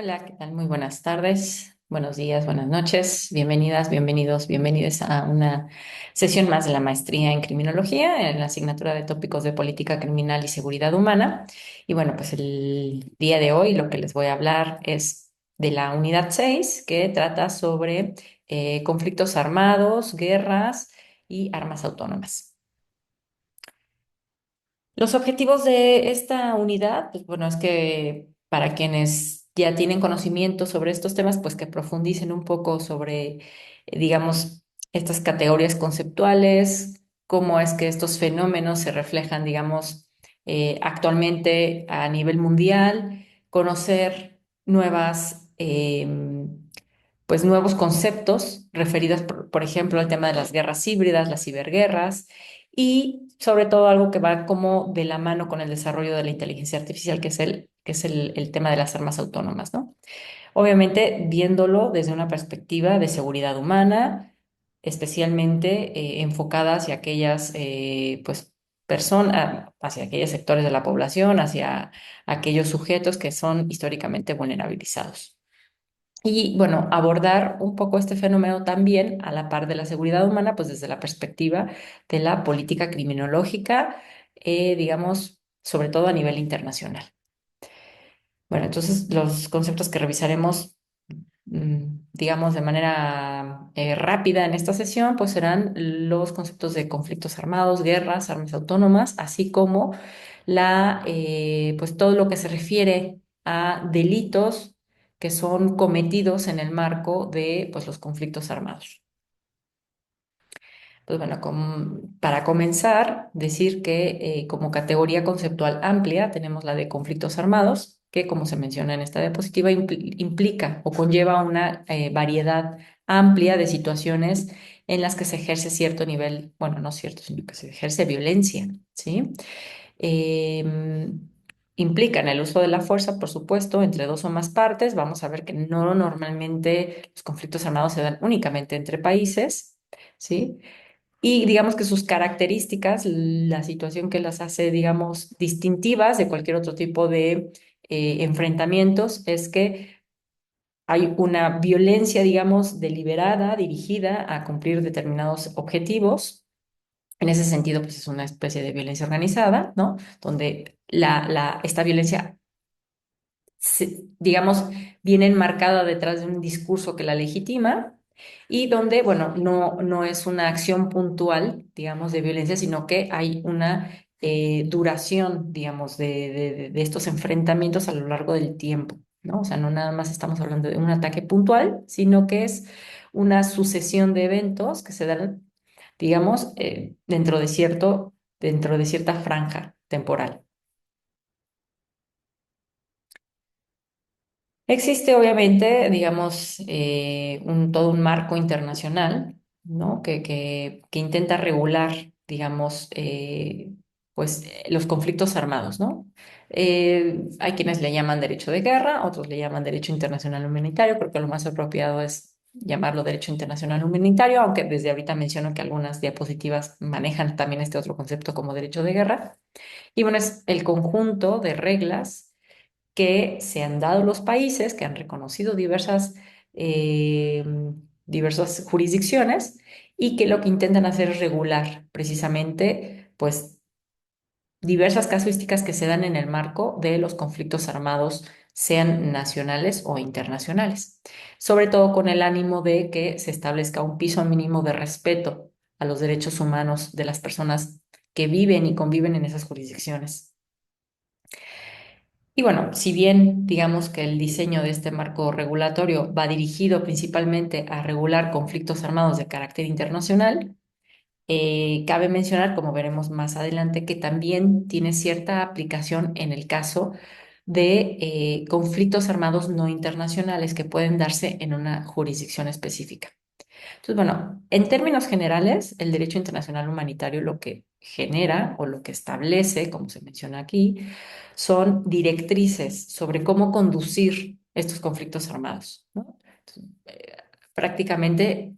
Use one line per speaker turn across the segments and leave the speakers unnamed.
Hola, ¿qué tal? Muy buenas tardes, buenos días, buenas noches. Bienvenidas, bienvenidos, bienvenides a una sesión más de la maestría en criminología en la asignatura de tópicos de política criminal y seguridad humana. Y bueno, pues el día de hoy lo que les voy a hablar es de la unidad 6 que trata sobre conflictos armados, guerras y armas autónomas. Los objetivos de esta unidad, pues bueno, es que para quienes ya tienen conocimiento sobre estos temas, pues que profundicen un poco sobre, digamos, estas categorías conceptuales, cómo es que estos fenómenos se reflejan, digamos, actualmente a nivel mundial, conocer nuevas, pues nuevos conceptos referidos, por ejemplo, al tema de las guerras híbridas, las ciberguerras y sobre todo algo que va como de la mano con el desarrollo de la inteligencia artificial, que es el tema de las armas autónomas, ¿no? Obviamente viéndolo desde una perspectiva de seguridad humana, especialmente enfocada hacia aquellas, pues, personas, hacia aquellos sectores de la población, hacia aquellos sujetos que son históricamente vulnerabilizados. Y bueno, abordar un poco este fenómeno también a la par de la seguridad humana, pues desde la perspectiva de la política criminológica, digamos, sobre todo a nivel internacional. Bueno, entonces los conceptos que revisaremos, digamos, de manera rápida en esta sesión, pues serán los conceptos de conflictos armados, guerras, armas autónomas, así como pues todo lo que se refiere a delitos que son cometidos en el marco de pues, los conflictos armados. Pues bueno, para comenzar, decir que como categoría conceptual amplia tenemos la de conflictos armados, que como se menciona en esta diapositiva implica o conlleva una variedad amplia de situaciones en las que se ejerce cierto nivel, bueno, no cierto, sino que se ejerce violencia, ¿sí? Em, Implican el uso de la fuerza, por supuesto, entre dos o más partes. Vamos a ver que no normalmente los conflictos armados se dan únicamente entre países, ¿sí? Y digamos que sus características, la situación que las hace, digamos, distintivas de cualquier otro tipo de enfrentamientos, es que hay una violencia, digamos, deliberada, dirigida a cumplir determinados objetivos. En ese sentido, pues es una especie de violencia organizada, ¿no? Donde esta violencia, digamos, viene enmarcada detrás de un discurso que la legitima y donde, bueno, no es una acción puntual, digamos, de violencia, sino que hay una duración, digamos, de estos enfrentamientos a lo largo del tiempo, ¿no? O sea, no nada más estamos hablando de un ataque puntual, sino que es una sucesión de eventos que se dan, digamos, dentro de cierta franja temporal. Existe obviamente, digamos, todo un marco internacional, ¿no? Que intenta regular, digamos, pues los conflictos armados, ¿no? Hay quienes le llaman derecho de guerra, otros le llaman derecho internacional humanitario. Creo que lo más apropiado es llamarlo derecho internacional humanitario, aunque desde ahorita menciono que algunas diapositivas manejan también este otro concepto como derecho de guerra. Y bueno, es el conjunto de reglas que se han dado los países, que han reconocido eh, diversas jurisdicciones y que lo que intentan hacer es regular precisamente, pues, diversas casuísticas que se dan en el marco de los conflictos armados, sean nacionales o internacionales, sobre todo con el ánimo de que se establezca un piso mínimo de respeto a los derechos humanos de las personas que viven y conviven en esas jurisdicciones. Y bueno, si bien digamos que el diseño de este marco regulatorio va dirigido principalmente a regular conflictos armados de carácter internacional, cabe mencionar, como veremos más adelante, que también tiene cierta aplicación en el caso de conflictos armados no internacionales que pueden darse en una jurisdicción específica. Entonces, bueno, en términos generales, el derecho internacional humanitario lo que genera o lo que establece, como se menciona aquí, son directrices sobre cómo conducir estos conflictos armados, ¿no? Entonces, prácticamente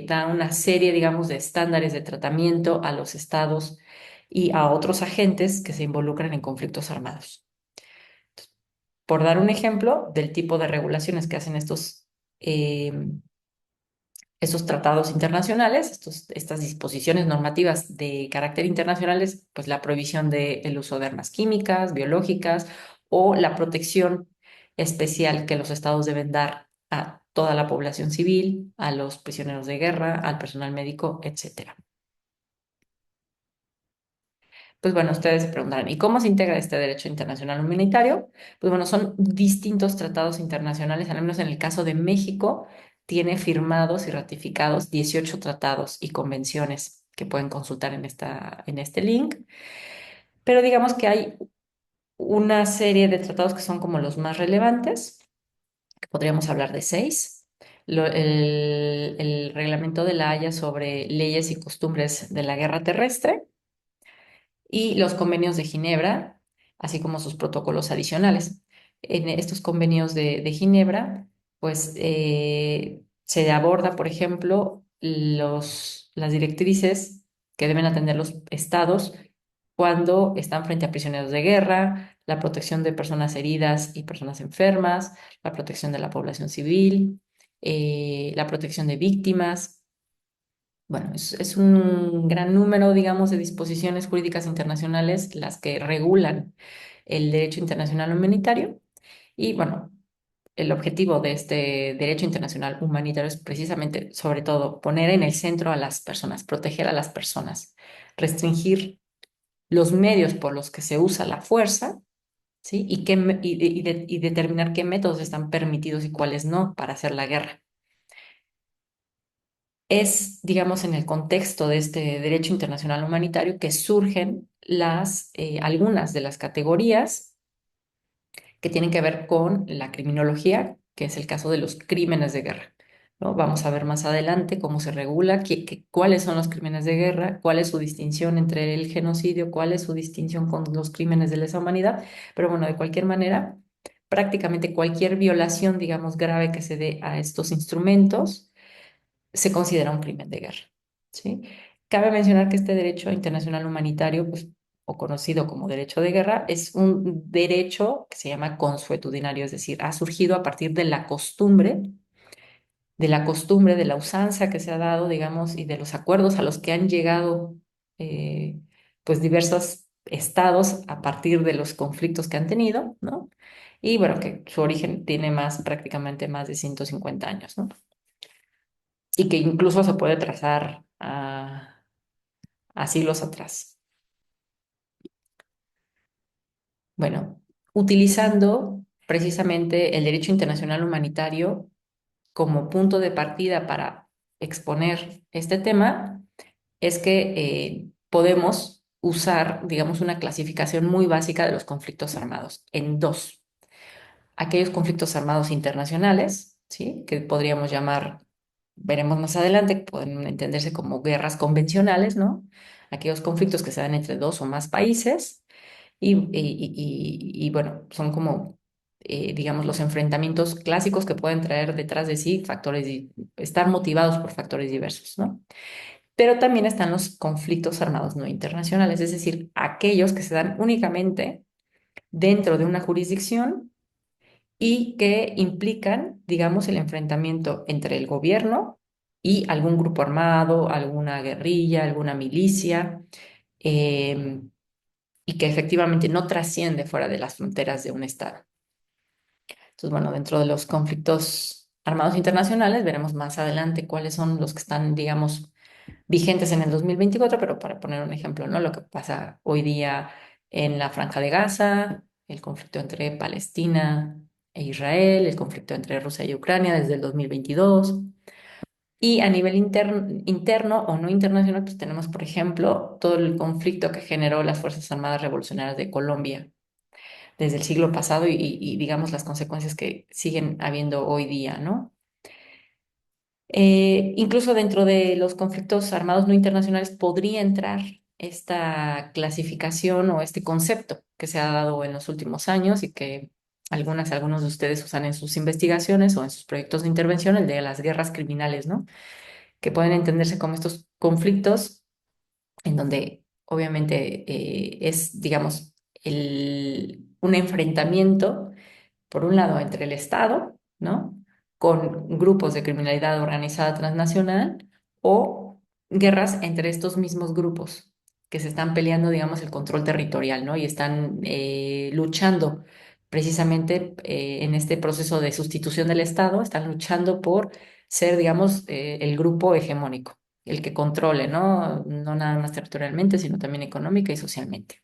da una serie, digamos, de estándares de tratamiento a los estados y a otros agentes que se involucran en conflictos armados. por dar un ejemplo del tipo de regulaciones que hacen estos tratados internacionales, estas disposiciones normativas de carácter internacionales, pues la prohibición del uso de armas químicas, biológicas o la protección especial que los estados deben dar a toda la población civil, a los prisioneros de guerra, al personal médico, etcétera. Pues bueno, ustedes se preguntarán, ¿y cómo se integra este derecho internacional humanitario? Pues bueno, son distintos tratados internacionales, al menos en el caso de México, tiene firmados y ratificados 18 tratados y convenciones que pueden consultar en este link, pero digamos que hay una serie de tratados que son como los más relevantes, que podríamos hablar de seis. El Reglamento de la Haya sobre leyes y costumbres de la guerra terrestre, y los convenios de Ginebra, así como sus protocolos adicionales. En estos convenios de Ginebra, pues se aborda, por ejemplo, las directrices que deben atender los estados cuando están frente a prisioneros de guerra, la protección de personas heridas y personas enfermas, la protección de la población civil, la protección de víctimas. Bueno, es un gran número, digamos, de disposiciones jurídicas internacionales las que regulan el derecho internacional humanitario. Y bueno, el objetivo de este derecho internacional humanitario es precisamente, sobre todo, poner en el centro a las personas, proteger a las personas, restringir los medios por los que se usa la fuerza, ¿sí? Y determinar qué métodos están permitidos y cuáles no para hacer la guerra. Es, digamos, en el contexto de este derecho internacional humanitario que surgen algunas de las categorías que tienen que ver con la criminología, que es el caso de los crímenes de guerra, ¿no? Vamos a ver más adelante cómo se regula, cuáles son los crímenes de guerra, cuál es su distinción entre el genocidio, cuál es su distinción con los crímenes de lesa humanidad, pero bueno, de cualquier manera, prácticamente cualquier violación, digamos, grave que se dé a estos instrumentos se considera un crimen de guerra, ¿sí? Cabe mencionar que este derecho internacional humanitario, pues, o conocido como derecho de guerra, es un derecho que se llama consuetudinario, es decir, ha surgido a partir de la usanza que se ha dado, digamos, y de los acuerdos a los que han llegado, eh, pues, diversos estados a partir de los conflictos que han tenido, ¿no? Y bueno, que su origen tiene prácticamente más de 150 años, ¿no? Y que incluso se puede trazar a siglos atrás. Bueno, utilizando precisamente el derecho internacional humanitario como punto de partida para exponer este tema, es que podemos usar, digamos, una clasificación muy básica de los conflictos armados en dos. Aquellos conflictos armados internacionales, ¿sí? Que podríamos llamar, veremos más adelante, que pueden entenderse como guerras convencionales, ¿no? Aquellos conflictos que se dan entre dos o más países bueno, son como, digamos, los enfrentamientos clásicos que pueden traer detrás de sí estar motivados por factores diversos, ¿no? Pero también están los conflictos armados no internacionales, es decir, aquellos que se dan únicamente dentro de una jurisdicción y que implican, digamos, el enfrentamiento entre el gobierno y algún grupo armado, alguna guerrilla, alguna milicia, eh, y que efectivamente no trasciende fuera de las fronteras de un estado. Entonces, bueno, dentro de los conflictos armados internacionales veremos más adelante cuáles son los que están, digamos, vigentes en el 2024, pero para poner un ejemplo, ¿no? Lo que pasa hoy día en la Franja de Gaza, el conflicto entre Palestina e Israel, el conflicto entre Rusia y Ucrania desde el 2022. Y a nivel interno o no internacional, pues tenemos, por ejemplo, todo el conflicto que generó las Fuerzas Armadas Revolucionarias de Colombia desde el siglo pasado digamos, las consecuencias que siguen habiendo hoy día, ¿no? Incluso dentro de los conflictos armados no internacionales podría entrar esta clasificación o este concepto que se ha dado en los últimos años y que algunos de ustedes usan en sus investigaciones o en sus proyectos de intervención, el de las guerras criminales, ¿no? Que pueden entenderse como estos conflictos en donde obviamente es, digamos, un enfrentamiento por un lado, entre el Estado, ¿no? Con grupos de criminalidad organizada transnacional o guerras entre estos mismos grupos que se están peleando, digamos, el control territorial, ¿no? Y están luchando precisamente en este proceso de sustitución del Estado, están luchando por ser, digamos, el grupo hegemónico, el que controle, ¿no? No nada más territorialmente, sino también económica y socialmente.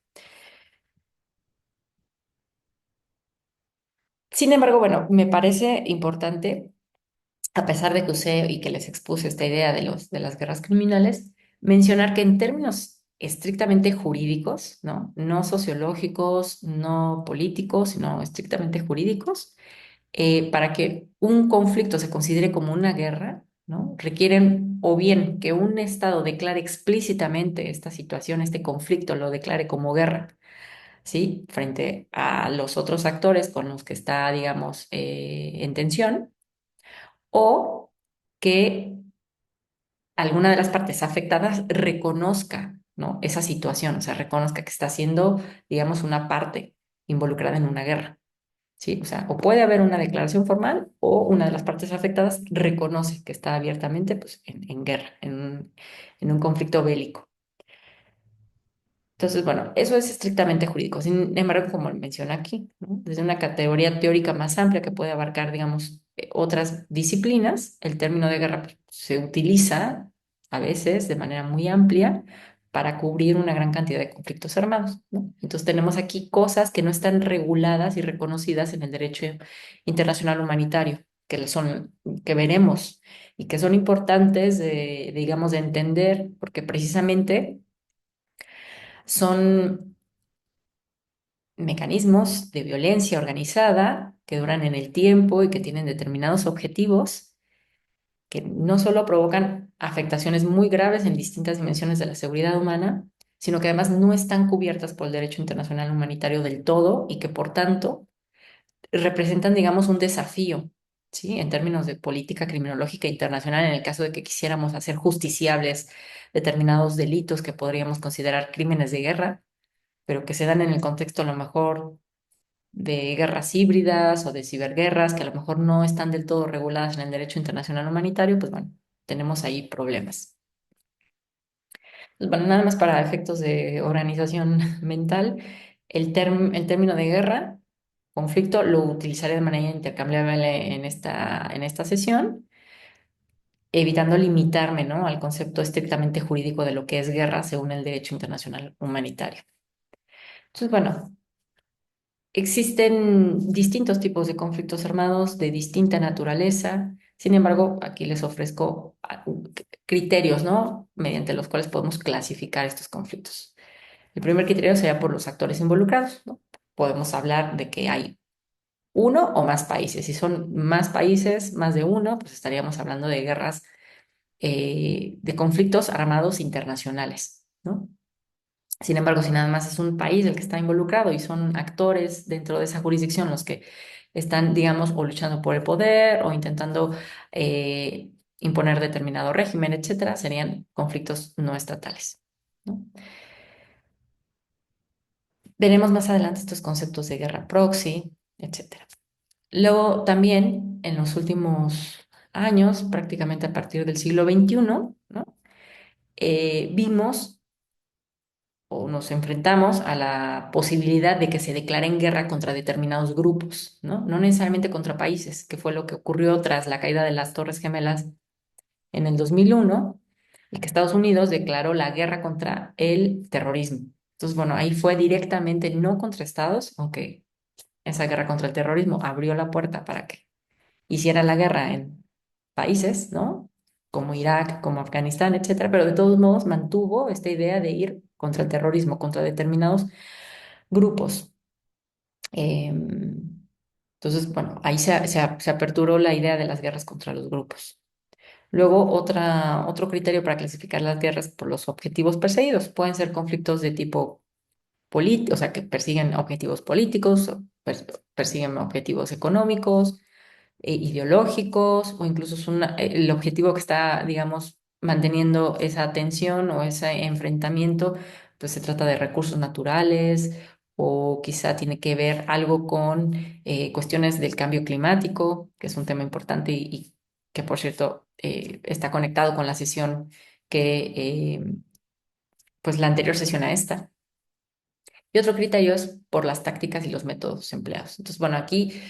Sin embargo, bueno, me parece importante, a pesar de que usé y que les expuse esta idea de de las guerras criminales, mencionar que en términos estrictamente jurídicos, ¿no? No sociológicos, no políticos, sino estrictamente jurídicos, para que un conflicto se considere como una guerra, ¿no? Requieren o bien que un Estado declare explícitamente esta situación, este conflicto, lo declare como guerra, ¿sí? Frente a los otros actores con los que está, digamos, en tensión, o que alguna de las partes afectadas reconozca, ¿no? Esa situación, o sea, reconozca que está siendo, digamos, una parte involucrada en una guerra. Sí, o sea, o puede haber una declaración formal o una de las partes afectadas reconoce que está abiertamente pues, en guerra, en un conflicto bélico. Entonces, bueno, eso es estrictamente jurídico. Sin embargo, como menciona aquí, ¿no? Desde una categoría teórica más amplia que puede abarcar, digamos, otras disciplinas, el término de guerra pues, se utiliza a veces de manera muy amplia para cubrir una gran cantidad de conflictos armados, ¿no? Entonces, tenemos aquí cosas que no están reguladas y reconocidas en el derecho internacional humanitario, que veremos y que son importantes digamos, de entender, porque precisamente son mecanismos de violencia organizada que duran en el tiempo y que tienen determinados objetivos que no solo provocan afectaciones muy graves en distintas dimensiones de la seguridad humana, sino que además no están cubiertas por el derecho internacional humanitario del todo y que por tanto representan, digamos, un desafío, ¿sí? En términos de política criminológica internacional, en el caso de que quisiéramos hacer justiciables determinados delitos que podríamos considerar crímenes de guerra, pero que se dan en el contexto a lo mejor de guerras híbridas o de ciberguerras que a lo mejor no están del todo reguladas en el derecho internacional humanitario, pues bueno, tenemos ahí problemas. Pues bueno, nada más para efectos de organización mental, el término de guerra, conflicto, lo utilizaré de manera intercambiable en esta sesión, evitando limitarme, ¿no? Al concepto estrictamente jurídico de lo que es guerra según el derecho internacional humanitario. Entonces, bueno, existen distintos tipos de conflictos armados de distinta naturaleza. Sin embargo, aquí les ofrezco criterios, ¿no? Mediante los cuales podemos clasificar estos conflictos. El primer criterio sería por los actores involucrados, ¿no? Podemos hablar de que hay uno o más países. Si son más países, más de uno, pues estaríamos hablando de guerras, de conflictos armados internacionales, ¿no? Sin embargo, si nada más es un país el que está involucrado y son actores dentro de esa jurisdicción los que están, digamos, o luchando por el poder o intentando eh, imponer determinado régimen, etcétera, serían conflictos no estatales, ¿no? Veremos más adelante estos conceptos de guerra proxy, etcétera. Luego, también en los últimos años, prácticamente a partir del siglo XXI, ¿no? Vimos o nos enfrentamos a la posibilidad de que se declaren guerra contra determinados grupos, ¿no? No necesariamente contra países, que fue lo que ocurrió tras la caída de las Torres Gemelas en el 2001 y que Estados Unidos declaró la guerra contra el terrorismo. Entonces, bueno, ahí fue directamente no contra Estados, aunque esa guerra contra el terrorismo abrió la puerta para que hiciera la guerra en países, ¿no? Como Irak, como Afganistán, etcétera, pero de todos modos mantuvo esta idea de ir contra el terrorismo, contra determinados grupos. Entonces, bueno, ahí se aperturó la idea de las guerras contra los grupos. Luego, otro criterio para clasificar las guerras por los objetivos perseguidos. Pueden ser conflictos de tipo político, o sea, que persiguen objetivos políticos, o persiguen objetivos económicos, ideológicos, o incluso el objetivo que está, digamos, manteniendo esa tensión o ese enfrentamiento, pues se trata de recursos naturales o quizá tiene que ver algo con cuestiones del cambio climático, que es un tema importante y que, por cierto, está conectado con la sesión pues la anterior sesión a esta. Y otro criterio es por las tácticas y los métodos empleados. Entonces, bueno, aquí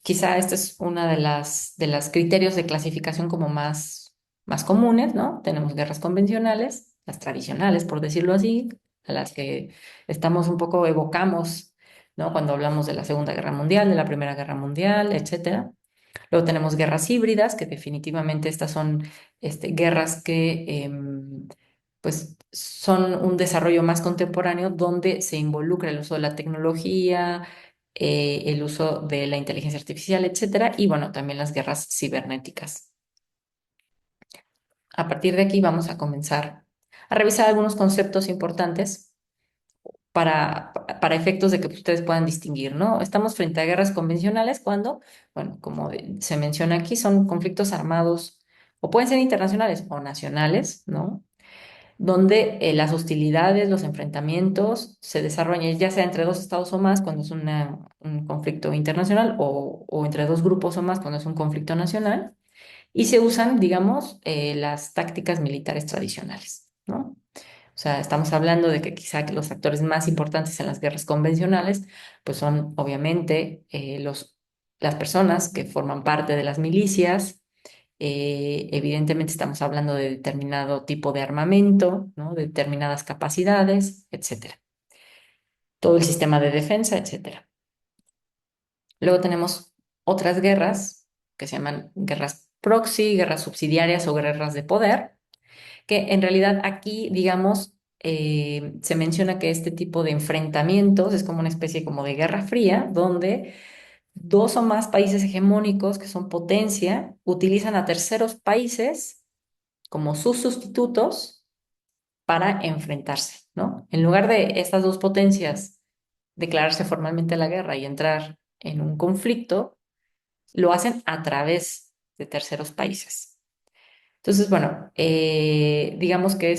quizá esta es una de las criterios de clasificación como más comunes, ¿no? Tenemos guerras convencionales, las tradicionales, por decirlo así, a las que estamos un poco evocamos, ¿no? Cuando hablamos de la Segunda Guerra Mundial, de la Primera Guerra Mundial, etcétera. Luego tenemos guerras híbridas, que definitivamente estas son guerras que pues son un desarrollo más contemporáneo donde se involucra el uso de la tecnología, el uso de la inteligencia artificial, etcétera, y bueno, también las guerras cibernéticas. A partir de aquí vamos a comenzar a revisar algunos conceptos importantes para efectos de que ustedes puedan distinguir, ¿no? Estamos frente a guerras convencionales cuando, bueno, como se menciona aquí, son conflictos armados o pueden ser internacionales o nacionales, ¿no? Donde las hostilidades, los enfrentamientos se desarrollan ya sea entre dos estados o más cuando es un conflicto internacional o entre dos grupos o más cuando es un conflicto nacional y se usan, digamos, las tácticas militares tradicionales, ¿no? O sea, estamos hablando de que quizá que los actores más importantes en las guerras convencionales, pues son obviamente las personas que forman parte de las milicias. Evidentemente estamos hablando de determinado tipo de armamento, ¿no? De determinadas capacidades, etcétera. Todo el sistema de defensa, etcétera. Luego tenemos otras guerras que se llaman guerras proxy, guerras subsidiarias o guerras de poder que en realidad aquí, digamos, se menciona que este tipo de enfrentamientos es como una especie como de guerra fría, donde dos o más países hegemónicos que son potencia utilizan a terceros países como sus sustitutos para enfrentarse, ¿no? En lugar de estas dos potencias declararse formalmente la guerra y entrar en un conflicto, lo hacen a través de terceros países. Entonces, bueno, digamos que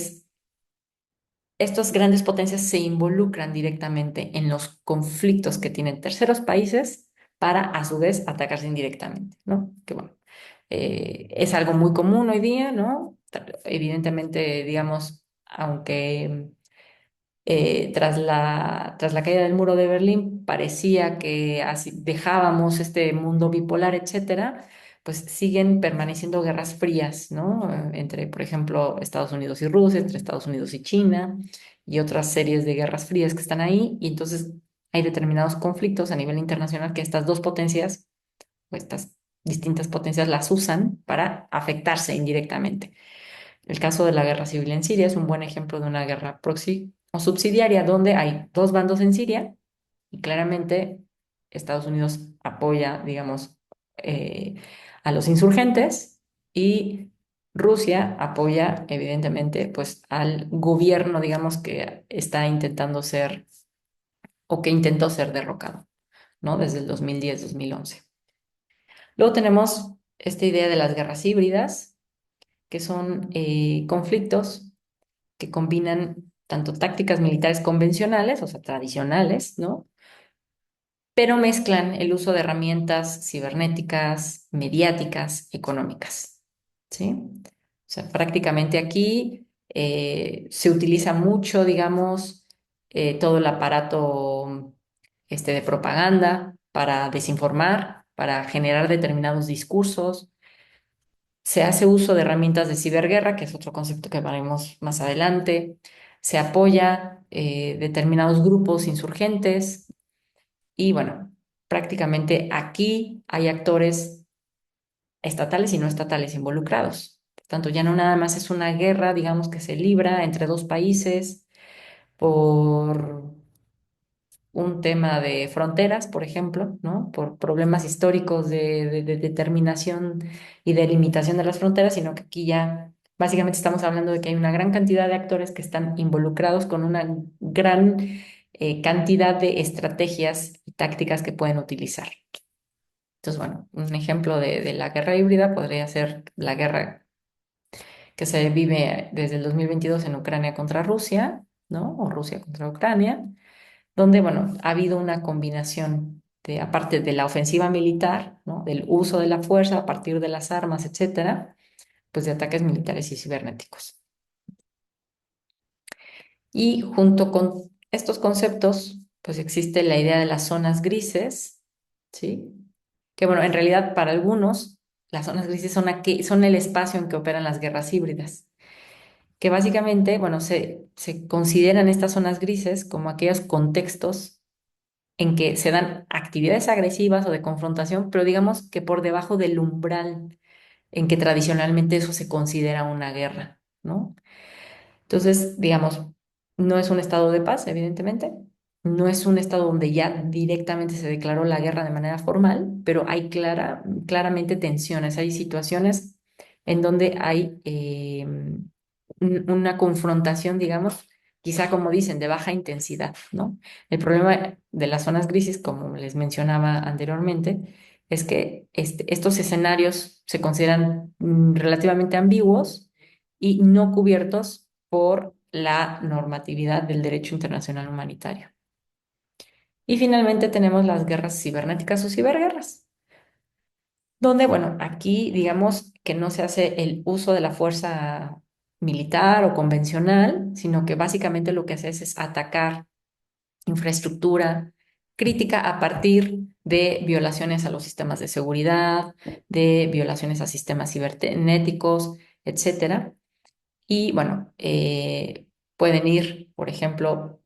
estas grandes potencias se involucran directamente en los conflictos que tienen terceros países para a su vez atacarse indirectamente, ¿no? Que bueno, es algo muy común hoy día, ¿no? Evidentemente, digamos, aunque tras la caída del muro de Berlín parecía que así dejábamos este mundo bipolar, etcétera, pues siguen permaneciendo guerras frías, ¿no? Entre, por ejemplo, Estados Unidos y Rusia, entre Estados Unidos y China y otras series de guerras frías que están ahí. Y entonces hay determinados conflictos a nivel internacional que estas dos potencias, o estas distintas potencias, las usan para afectarse indirectamente. El caso de la guerra civil en Siria es un buen ejemplo de una guerra proxy o subsidiaria donde hay dos bandos en Siria y claramente Estados Unidos apoya, digamos, eh, a los insurgentes y Rusia apoya, evidentemente, pues al gobierno, digamos, que está intentando ser o que intentó ser derrocado, ¿no? Desde el 2010-2011. Luego tenemos esta idea de las guerras híbridas, que son conflictos que combinan tanto tácticas militares convencionales, o sea, tradicionales, ¿no? Pero mezclan el uso de herramientas cibernéticas, mediáticas, económicas, ¿sí? O sea, prácticamente aquí se utiliza mucho, digamos, todo el aparato de propaganda para desinformar, para generar determinados discursos. Se hace uso de herramientas de ciberguerra, que es otro concepto que veremos más adelante. Se apoya determinados grupos insurgentes y bueno, prácticamente aquí hay actores estatales y no estatales involucrados. Por tanto, ya no nada más es una guerra, digamos, que se libra entre dos países por un tema de fronteras, por ejemplo, ¿no? Por problemas históricos de determinación y delimitación de las fronteras, sino que aquí ya básicamente estamos hablando de que hay una gran cantidad de actores que están involucrados con una gran cantidad de estrategias y tácticas que pueden utilizar. Entonces, bueno, un ejemplo de la guerra híbrida podría ser la guerra que se vive desde el 2022 en Ucrania contra Rusia, ¿no? O Rusia contra Ucrania donde, bueno, ha habido una combinación de, aparte de la ofensiva militar, ¿no? Del uso de la fuerza a partir de las armas, etcétera, pues de ataques militares y cibernéticos. Y junto con estos conceptos, pues existe la idea de las zonas grises, ¿sí? Que bueno, en realidad para algunos, las zonas grises son, aquí, son el espacio en que operan las guerras híbridas, que básicamente, bueno, se consideran estas zonas grises como aquellos contextos en que se dan actividades agresivas o de confrontación, pero digamos que por debajo del umbral en que tradicionalmente eso se considera una guerra, ¿no? Entonces, digamos, no es un estado de paz, evidentemente, no es un estado donde ya directamente se declaró la guerra de manera formal, pero hay claramente tensiones, hay situaciones en donde hay una confrontación, digamos, quizá como dicen, de baja intensidad, ¿no? El problema de las zonas grises, como les mencionaba anteriormente, es que estos escenarios se consideran relativamente ambiguos y no cubiertos por la normatividad del derecho internacional humanitario. Y finalmente tenemos las guerras cibernéticas o ciberguerras, donde, bueno, aquí digamos que no se hace el uso de la fuerza militar o convencional, sino que básicamente lo que hace es atacar infraestructura crítica a partir de violaciones a los sistemas de seguridad, de violaciones a sistemas cibernéticos, etcétera. Y bueno, pueden ir, por ejemplo,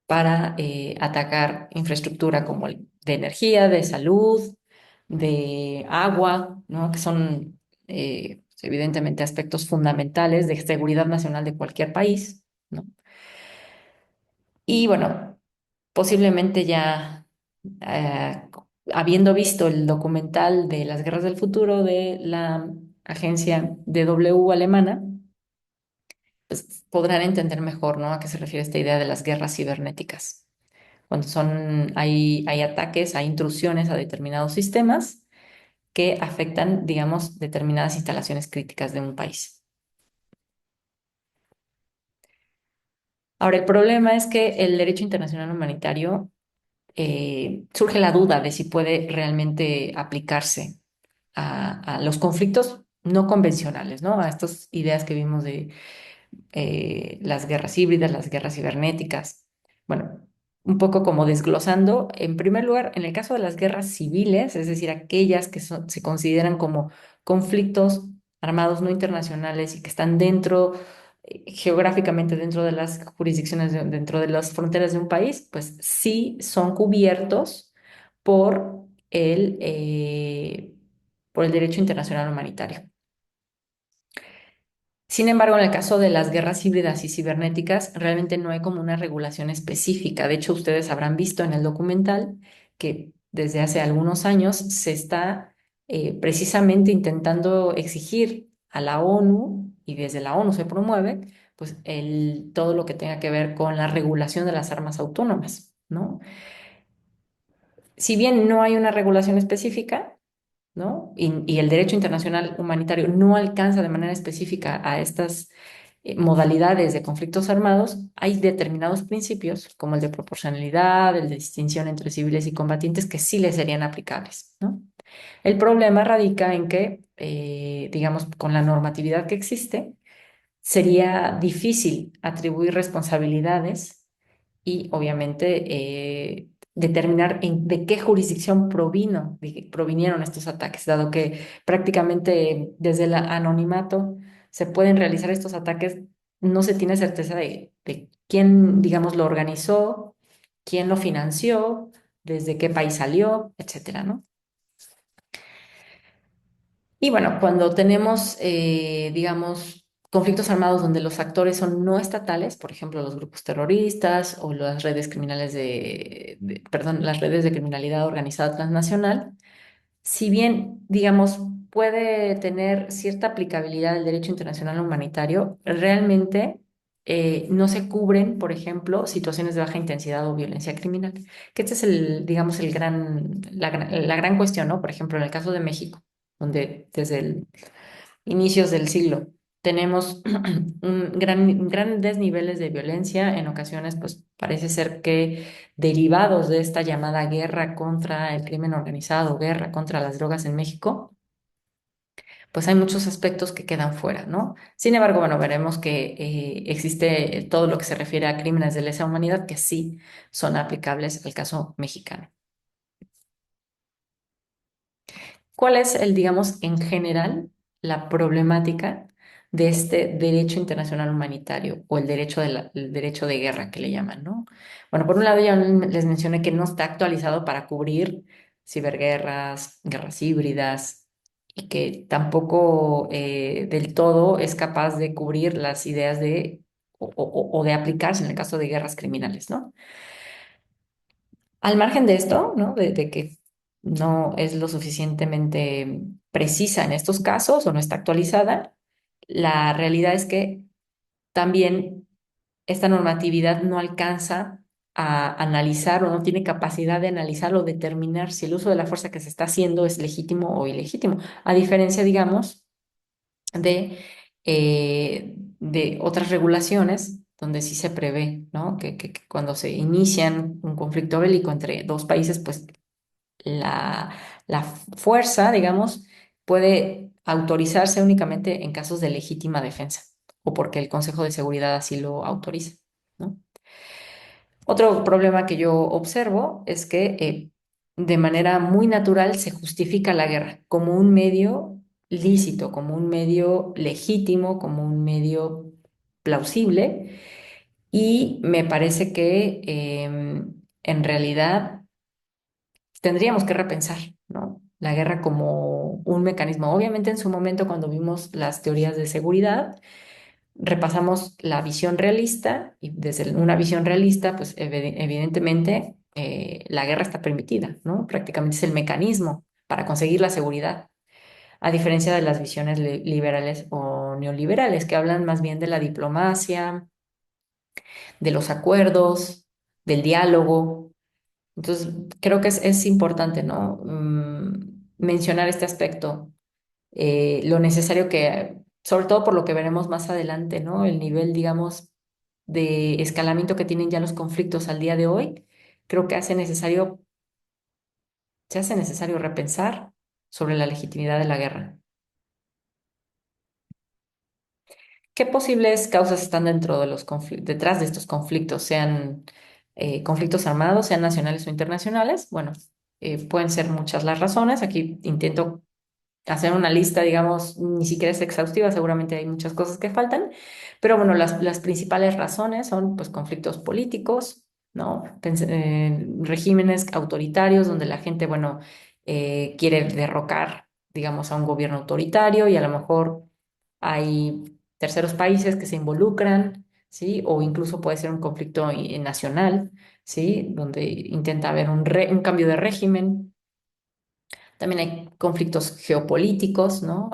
para atacar infraestructura como de energía, de salud, de agua, ¿no? Que son evidentemente aspectos fundamentales de seguridad nacional de cualquier país, ¿no? Y bueno, posiblemente ya eh, habiendo visto el documental de las guerras del futuro de la agencia DW alemana, pues podrán entender mejor, ¿no? A qué se refiere esta idea de las guerras cibernéticas. Cuando hay ataques, hay intrusiones a determinados sistemas que afectan, digamos, determinadas instalaciones críticas de un país. Ahora, el problema es que el derecho internacional humanitario surge la duda de si puede realmente aplicarse a los conflictos no convencionales, ¿no? A estas ideas que vimos de las guerras híbridas, las guerras cibernéticas. Bueno, un poco como desglosando, en primer lugar, en el caso de las guerras civiles, es decir, aquellas que se consideran como conflictos armados no internacionales y que están dentro, geográficamente dentro de las jurisdicciones, dentro de las fronteras de un país, pues sí son cubiertos por por el derecho internacional humanitario. Sin embargo, en el caso de las guerras híbridas y cibernéticas, realmente no hay como una regulación específica. De hecho, ustedes habrán visto en el documental que desde hace algunos años se está precisamente intentando exigir a la ONU, y desde la ONU se promueve, pues todo lo que tenga que ver con la regulación de las armas autónomas, ¿no? Si bien no hay una regulación específica, ¿no? Y el derecho internacional humanitario no alcanza de manera específica a estas modalidades de conflictos armados, hay determinados principios, como el de proporcionalidad, el de distinción entre civiles y combatientes, que sí les serían aplicables, ¿no? El problema radica en que, digamos, con la normatividad que existe, sería difícil atribuir responsabilidades y obviamente determinar de qué jurisdicción provinieron estos ataques, dado que prácticamente desde el anonimato se pueden realizar estos ataques, no se tiene certeza de quién, digamos, lo organizó, quién lo financió, desde qué país salió, etcétera, ¿no? Y bueno, cuando tenemos, digamos, conflictos armados donde los actores son no estatales, por ejemplo, los grupos terroristas o las redes criminales perdón, las redes de criminalidad organizada transnacional, si bien, digamos, puede tener cierta aplicabilidad del derecho internacional humanitario, realmente no se cubren, por ejemplo, situaciones de baja intensidad o violencia criminal. Que este es digamos, la gran cuestión, ¿no? Por ejemplo, en el caso de México, donde desde el inicios del siglo. tenemos grandes niveles de violencia. En ocasiones, pues parece ser que derivados de esta llamada guerra contra el crimen organizado, guerra contra las drogas en México, pues hay muchos aspectos que quedan fuera, ¿no? Sin embargo, bueno, veremos que existe todo lo que se refiere a crímenes de lesa humanidad que sí son aplicables al caso mexicano. ¿Cuál es el, digamos, en general, la problemática de este derecho internacional humanitario o el derecho de guerra que le llaman, ¿no? Bueno, por un lado ya les mencioné que no está actualizado para cubrir ciberguerras, guerras híbridas y que tampoco del todo es capaz de cubrir las ideas de o de aplicarse en el caso de guerras criminales, ¿no? Al margen de esto, ¿no? De que no es lo suficientemente precisa en estos casos o no está actualizada, la realidad es que también esta normatividad no alcanza a analizar o no tiene capacidad de analizar o determinar si el uso de la fuerza que se está haciendo es legítimo o ilegítimo, a diferencia, digamos, de otras regulaciones donde sí se prevé, ¿no? Que cuando se inician un conflicto bélico entre dos países, pues la, la fuerza, digamos, puede autorizarse únicamente en casos de legítima defensa o porque el Consejo de Seguridad así lo autoriza, ¿no? Otro problema que yo observo es que de manera muy natural se justifica la guerra como un medio lícito, como un medio legítimo, como un medio plausible y me parece que en realidad tendríamos que repensar, ¿no? La guerra como un mecanismo. Obviamente en su momento cuando vimos las teorías de seguridad, repasamos la visión realista y desde una visión realista, pues evidentemente la guerra está permitida, ¿no? Prácticamente es el mecanismo para conseguir la seguridad, a diferencia de las visiones liberales o neoliberales, que hablan más bien de la diplomacia, de los acuerdos, del diálogo. Entonces, creo que es importante, ¿no? Mencionar este aspecto, lo necesario que, sobre todo por lo que veremos más adelante, ¿no? El nivel, digamos, de escalamiento que tienen ya los conflictos al día de hoy, creo que se hace necesario repensar sobre la legitimidad de la guerra. ¿Qué posibles causas están dentro de detrás de estos conflictos, sean conflictos armados, sean nacionales o internacionales? Bueno, pueden ser muchas las razones. Aquí intento hacer una lista, digamos, ni siquiera es exhaustiva, seguramente hay muchas cosas que faltan, pero bueno, las principales razones son pues conflictos políticos, ¿no? Regímenes autoritarios donde la gente, bueno, quiere derrocar, digamos, a un gobierno autoritario y a lo mejor hay terceros países que se involucran, ¿sí? O incluso puede ser un conflicto nacional, ¿sí? Donde intenta haber un cambio de régimen. También hay conflictos geopolíticos, ¿no?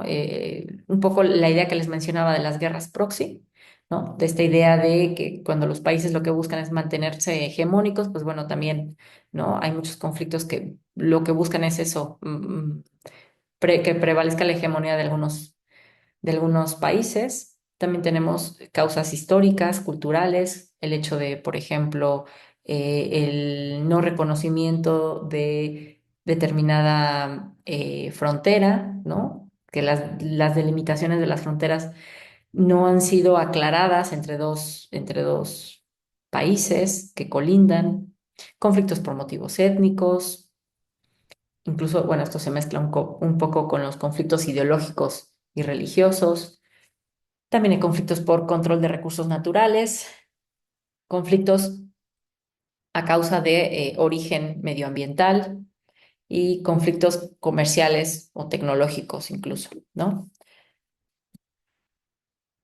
Un poco la idea que les mencionaba de las guerras proxy, ¿no? De esta idea de que cuando los países lo que buscan es mantenerse hegemónicos, pues bueno, también, ¿no? Hay muchos conflictos que lo que buscan es eso, que prevalezca la hegemonía de algunos países. También tenemos causas históricas, culturales, el hecho de, por ejemplo, el no reconocimiento de determinada frontera, ¿no? Que las delimitaciones de las fronteras no han sido aclaradas entre dos países que colindan, conflictos por motivos étnicos, incluso, bueno, esto se mezcla un poco con los conflictos ideológicos y religiosos. También hay conflictos por control de recursos naturales, conflictos a causa de origen medioambiental y conflictos comerciales o tecnológicos incluso, ¿no?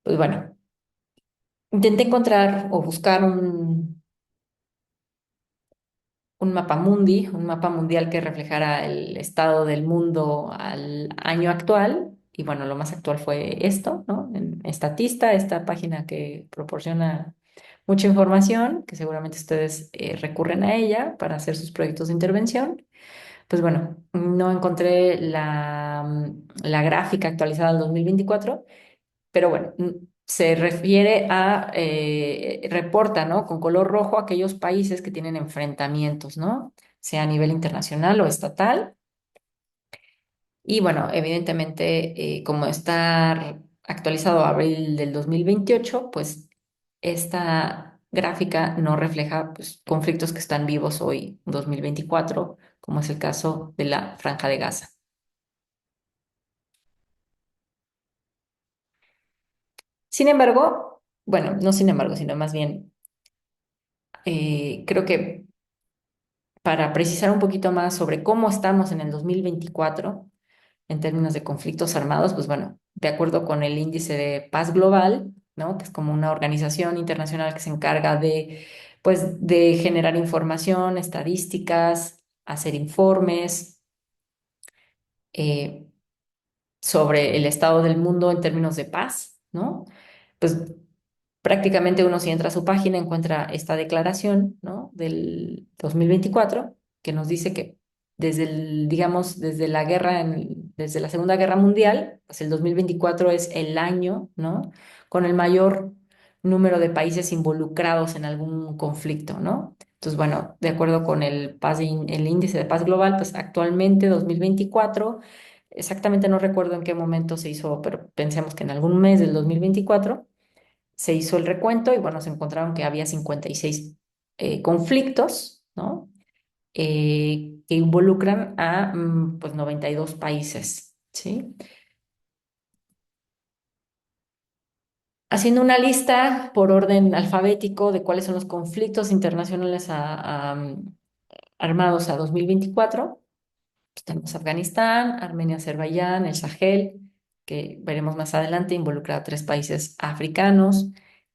Pues bueno, intenté encontrar o buscar un mapa mundi, un mapa mundial que reflejara el estado del mundo al año actual. Y bueno, lo más actual fue esto, ¿no? En Statista, esta página que proporciona mucha información, que seguramente ustedes recurren a ella para hacer sus proyectos de intervención. Pues bueno, no encontré la gráfica actualizada del 2024, pero bueno, se refiere a, reporta, ¿no? Con color rojo aquellos países que tienen enfrentamientos, ¿no? Sea a nivel internacional o estatal. Y bueno, evidentemente, como está actualizado a abril del 2028, pues esta gráfica no refleja pues, conflictos que están vivos hoy, 2024, como es el caso de la Franja de Gaza. Sin embargo, bueno, no sin embargo, sino más bien, creo que para precisar un poquito más sobre cómo estamos en el 2024 en términos de conflictos armados, pues bueno, de acuerdo con el Índice de Paz Global, ¿no? Que es como una organización internacional que se encarga de, pues, de generar información, estadísticas, hacer informes eh, sobre el estado del mundo en términos de paz, ¿no? Pues prácticamente uno si entra a su página encuentra esta declaración, ¿no? Del 2024 que nos dice que desde el, digamos, desde la guerra, desde la Segunda Guerra Mundial, pues el 2024 es el año, ¿no? Con el mayor número de países involucrados en algún conflicto, ¿no? Entonces, bueno, de acuerdo con el índice de paz global, pues actualmente 2024, exactamente no recuerdo en qué momento se hizo, pero pensemos que en algún mes del 2024 se hizo el recuento y bueno, se encontraron que había 56 conflictos, ¿no? Que involucran a pues 92 países, ¿sí? Haciendo una lista por orden alfabético de cuáles son los conflictos internacionales armados a 2024. Pues tenemos Afganistán, Armenia, Azerbaiyán, el Sahel, que veremos más adelante, involucra a tres países africanos,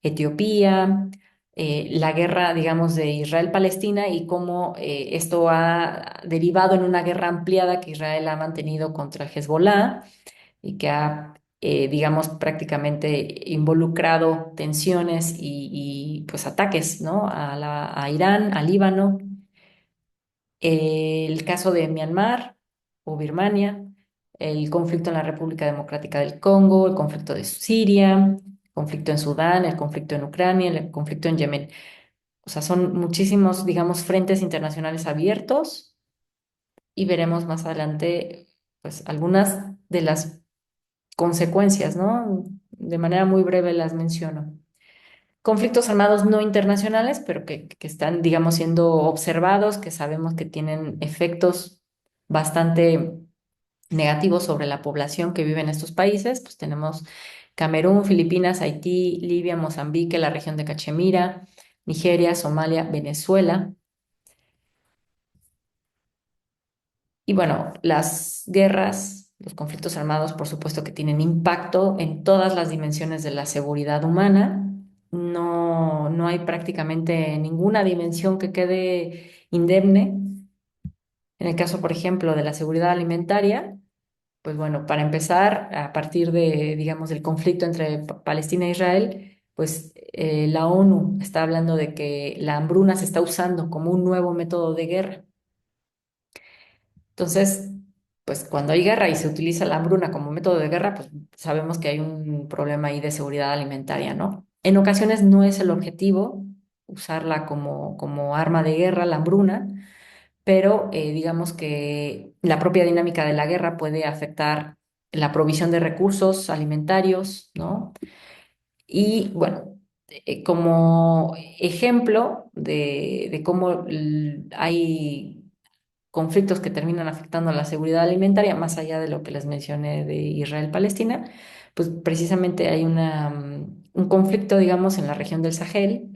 Etiopía, la guerra, digamos, de Israel-Palestina y cómo esto ha derivado en una guerra ampliada que Israel ha mantenido contra Hezbollah y que ha, digamos, prácticamente involucrado tensiones pues ataques, ¿no? A Irán, a Líbano, el caso de Myanmar o Birmania, el conflicto en la República Democrática del Congo, el conflicto de Siria, el conflicto en Sudán, el conflicto en Ucrania, el conflicto en Yemen. O sea, son muchísimos, digamos, frentes internacionales abiertos y veremos más adelante, pues, algunas de las consecuencias, ¿no? De manera muy breve las menciono. Conflictos armados no internacionales, pero que están, digamos, siendo observados, que sabemos que tienen efectos bastante negativos sobre la población que vive en estos países. Pues tenemos Camerún, Filipinas, Haití, Libia, Mozambique, la región de Cachemira, Nigeria, Somalia, Venezuela. Y bueno, las guerras, los conflictos armados, por supuesto que tienen impacto en todas las dimensiones de la seguridad humana. No, no hay prácticamente ninguna dimensión que quede indemne. En el caso, por ejemplo, de la seguridad alimentaria, pues bueno, para empezar, a partir de, digamos, del conflicto entre Palestina e Israel, pues la ONU está hablando de que la hambruna se está usando como un nuevo método de guerra. Entonces, pues cuando hay guerra y se utiliza la hambruna como método de guerra, pues sabemos que hay un problema ahí de seguridad alimentaria, ¿no? En ocasiones no es el objetivo usarla como arma de guerra, la hambruna, pero digamos que la propia dinámica de la guerra puede afectar la provisión de recursos alimentarios, ¿no? Y bueno, como ejemplo de cómo hay conflictos que terminan afectando a la seguridad alimentaria, más allá de lo que les mencioné de Israel-Palestina, pues precisamente hay un conflicto, digamos, en la región del Sahel,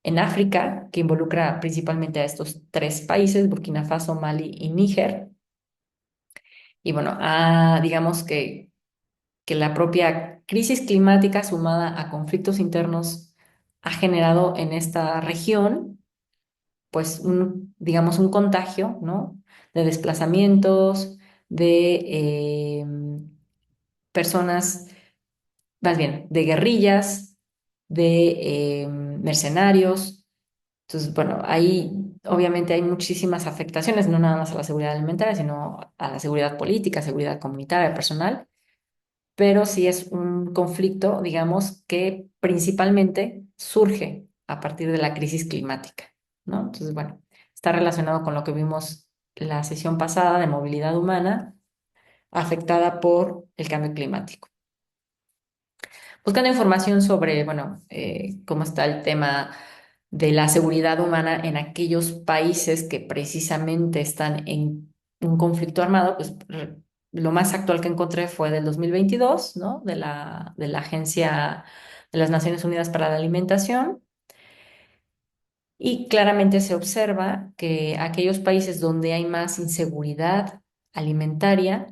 en África, que involucra principalmente a estos tres países, Burkina Faso, Mali y Níger. Y bueno, digamos que la propia crisis climática sumada a conflictos internos ha generado en esta región pues digamos, un contagio, ¿no? De desplazamientos, de personas, más bien, de guerrillas, de mercenarios. Entonces, bueno, ahí obviamente hay muchísimas afectaciones, no nada más a la seguridad alimentaria, sino a la seguridad política, seguridad comunitaria, personal. pero sí es un conflicto, digamos, que principalmente surge a partir de la crisis climática, ¿no? Entonces, bueno, está relacionado con lo que vimos la sesión pasada de movilidad humana afectada por el cambio climático. Buscando información sobre, bueno, cómo está el tema de la seguridad humana en aquellos países que precisamente están en un conflicto armado, pues lo más actual que encontré fue del 2022, ¿no? De la Agencia de las Naciones Unidas para la Alimentación. Y claramente se observa que aquellos países donde hay más inseguridad alimentaria,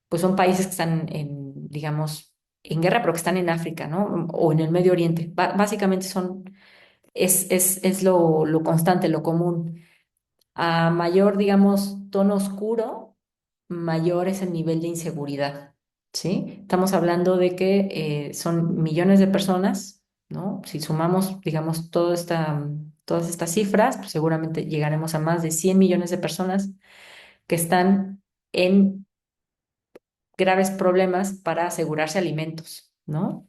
pues son países que están en, digamos, en guerra, pero que están en África, ¿no? O en el Medio Oriente. Básicamente es lo constante, lo común. A mayor, digamos, tono oscuro, mayor es el nivel de inseguridad, ¿sí? Estamos hablando de que son millones de personas, ¿no? Si sumamos, digamos, todas estas cifras, pues seguramente llegaremos a más de 100 millones de personas que están en graves problemas para asegurarse alimentos, ¿no?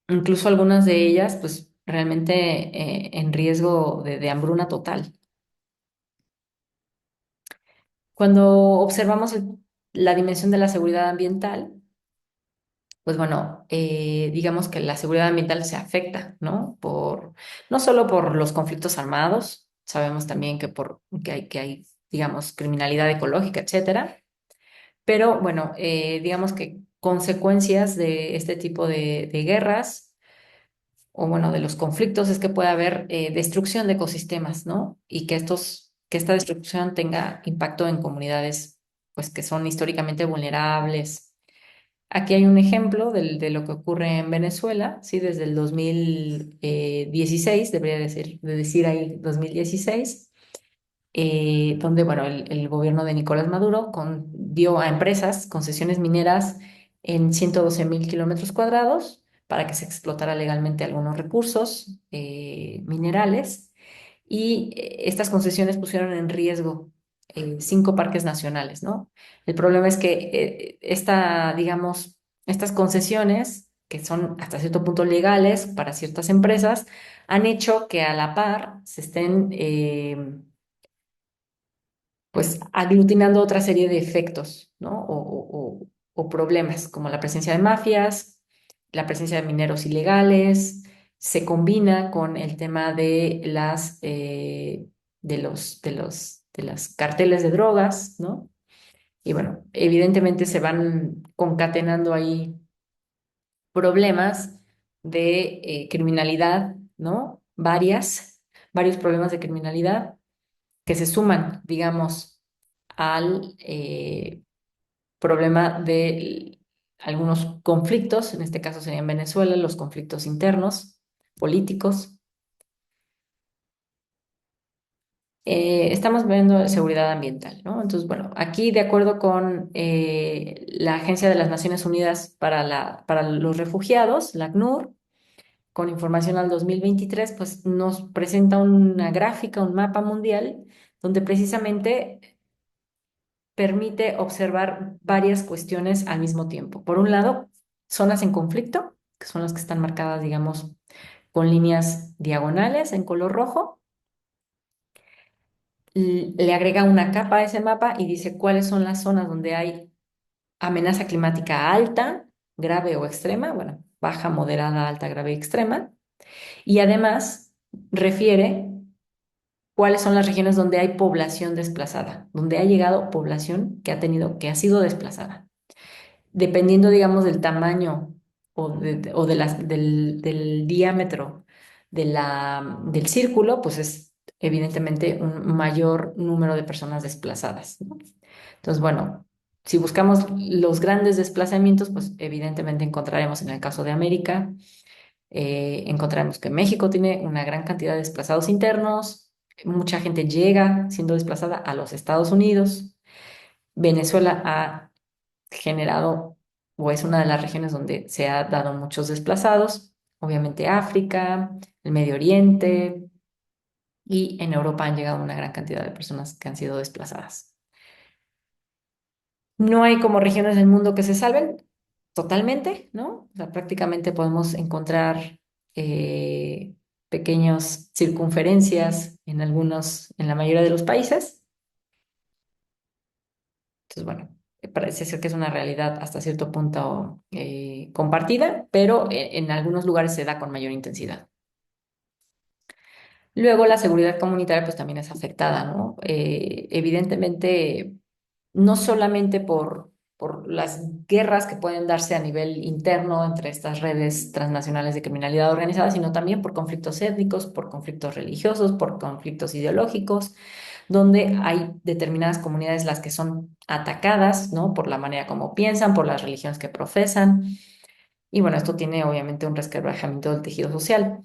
Incluso algunas de ellas, pues realmente en riesgo de hambruna total. Cuando observamos la dimensión de la seguridad ambiental, pues bueno, digamos que la seguridad ambiental se afecta, ¿no? No solo por los conflictos armados, sabemos también que hay, digamos, criminalidad ecológica, etcétera, pero bueno, digamos que consecuencias de este tipo de guerras o bueno, de los conflictos es que puede haber destrucción de ecosistemas, ¿no? Y que esta destrucción tenga impacto en comunidades, pues que son históricamente vulnerables. Aquí hay un ejemplo de lo que ocurre en Venezuela, sí, desde el 2016, debería de decir ahí 2016, donde, bueno, el gobierno de Nicolás Maduro dio a empresas concesiones mineras en 112.000 kilómetros cuadrados para que se explotara legalmente algunos recursos minerales y estas concesiones pusieron en riesgo 5 parques nacionales, ¿no? El problema es que digamos, estas concesiones, que son hasta cierto punto legales para ciertas empresas, han hecho que a la par se estén pues aglutinando otra serie de efectos, ¿no? O problemas, como la presencia de mafias, la presencia de mineros ilegales, se combina con el tema de las carteles de drogas, ¿no? Y bueno, evidentemente se van concatenando ahí problemas de criminalidad, ¿no? Varios problemas de criminalidad que se suman, digamos, al problema de algunos conflictos, en este caso sería en Venezuela, los conflictos internos, políticos. Estamos viendo seguridad ambiental, ¿no? Entonces, bueno, aquí de acuerdo con la Agencia de las Naciones Unidas para los Refugiados, la ACNUR, con información al 2023, pues nos presenta una gráfica, un mapa mundial, donde precisamente permite observar varias cuestiones al mismo tiempo. Por un lado, zonas en conflicto, que son las que están marcadas, digamos, con líneas diagonales en color rojo. Le agrega una capa a ese mapa y dice cuáles son las zonas donde hay amenaza climática alta, grave o extrema, bueno, baja, moderada, alta, grave y extrema. Y además refiere cuáles son las regiones donde hay población desplazada, donde ha llegado población que ha sido desplazada. Dependiendo, digamos, del tamaño o del diámetro del círculo, pues es evidentemente un mayor número de personas desplazadas, ¿no? Entonces, bueno, si buscamos los grandes desplazamientos, pues evidentemente encontraremos en el caso de América, encontraremos que México tiene una gran cantidad de desplazados internos, mucha gente llega siendo desplazada a los Estados Unidos. Venezuela ha generado o es una de las regiones donde se ha dado muchos desplazados, obviamente África, el Medio Oriente y en Europa han llegado una gran cantidad de personas que han sido desplazadas. No hay como regiones del mundo que se salven totalmente, ¿no? O sea, prácticamente podemos encontrar pequeñas circunferencias en en la mayoría de los países. Entonces, bueno, parece ser que es una realidad hasta cierto punto compartida, pero en algunos lugares se da con mayor intensidad. Luego la seguridad comunitaria pues también es afectada, ¿no? Evidentemente, no solamente por las guerras que pueden darse a nivel interno entre estas redes transnacionales de criminalidad organizada, sino también por conflictos étnicos, por conflictos religiosos, por conflictos ideológicos, donde hay determinadas comunidades las que son atacadas, ¿no? Por la manera como piensan, por las religiones que profesan. Y bueno, esto tiene obviamente un resquebrajamiento del tejido social.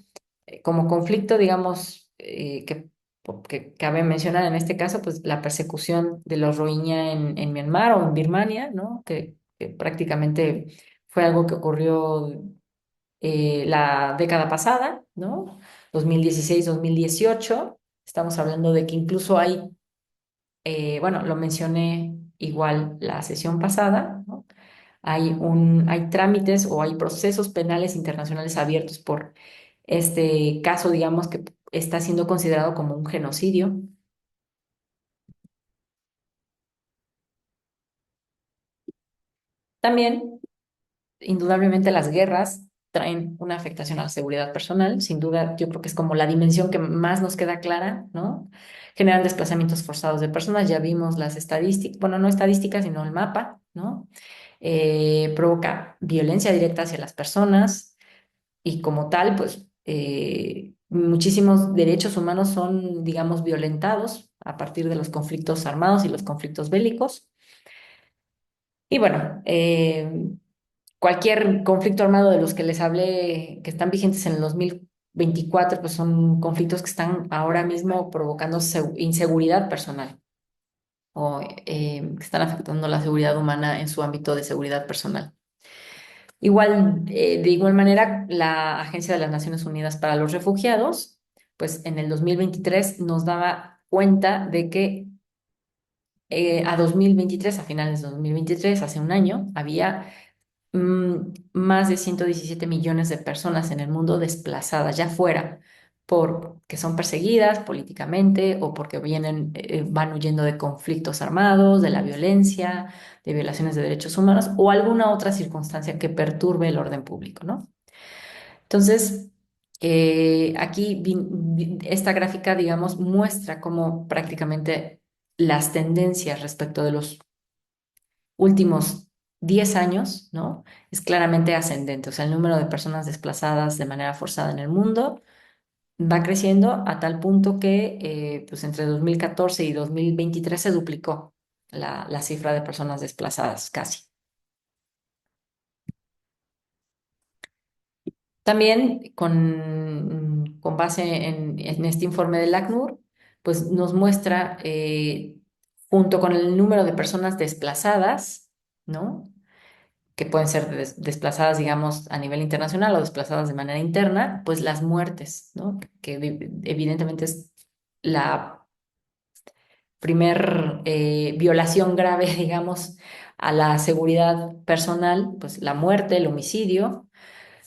Como conflicto, digamos, que cabe mencionar en este caso, pues la persecución de los Rohingya en Myanmar o en Birmania, ¿no? Que prácticamente fue algo que ocurrió la década pasada, ¿no? 2016-2018. Estamos hablando de que incluso hay, bueno, lo mencioné igual la sesión pasada, ¿no? Hay trámites o hay procesos penales internacionales abiertos por este caso, digamos, que está siendo considerado como un genocidio. También, indudablemente, las guerras traen una afectación a la seguridad personal. Sin duda, yo creo que es como la dimensión que más nos queda clara, ¿no? Generan desplazamientos forzados de personas. Ya vimos las estadísticas, bueno, no estadísticas, sino el mapa, ¿no? Provoca violencia directa hacia las personas y como tal, pues muchísimos derechos humanos son, digamos, violentados a partir de los conflictos armados y los conflictos bélicos. Y bueno, cualquier conflicto armado de los que les hablé, que están vigentes en el 2024, pues son conflictos que están ahora mismo provocando inseguridad personal o que están afectando la seguridad humana en su ámbito de seguridad personal. Igual, de igual manera, la Agencia de las Naciones Unidas para los Refugiados, pues en el 2023 nos daba cuenta de que a 2023, a finales de 2023, hace un año, había más de 117 millones de personas en el mundo desplazadas, ya fuera porque son perseguidas políticamente o porque van huyendo de conflictos armados, de la violencia, de violaciones de derechos humanos o alguna otra circunstancia que perturbe el orden público, ¿no? Entonces, aquí esta gráfica, digamos, muestra cómo prácticamente las tendencias respecto de los últimos 10 años, ¿no? Es claramente ascendente. O sea, el número de personas desplazadas de manera forzada en el mundo va creciendo a tal punto que pues entre 2014 y 2023 se duplicó la cifra de personas desplazadas casi. También con base en este informe del ACNUR, pues nos muestra, junto con el número de personas desplazadas, ¿no? Que pueden ser desplazadas, digamos, a nivel internacional o desplazadas de manera interna, pues las muertes, ¿no? Que evidentemente es la primer violación grave, digamos, a la seguridad personal, pues la muerte, el homicidio.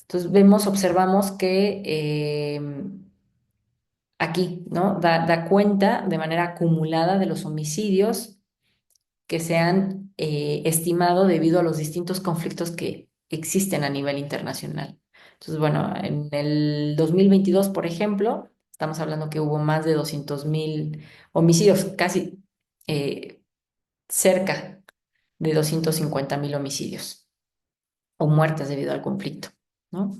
Entonces observamos que aquí, ¿no? Da cuenta de manera acumulada de los homicidios que se han estimado debido a los distintos conflictos que existen a nivel internacional. Entonces, bueno, en el 2022, por ejemplo, estamos hablando que hubo más de 200.000 homicidios, casi eh, cerca de 250.000 homicidios o muertes debido al conflicto, ¿no?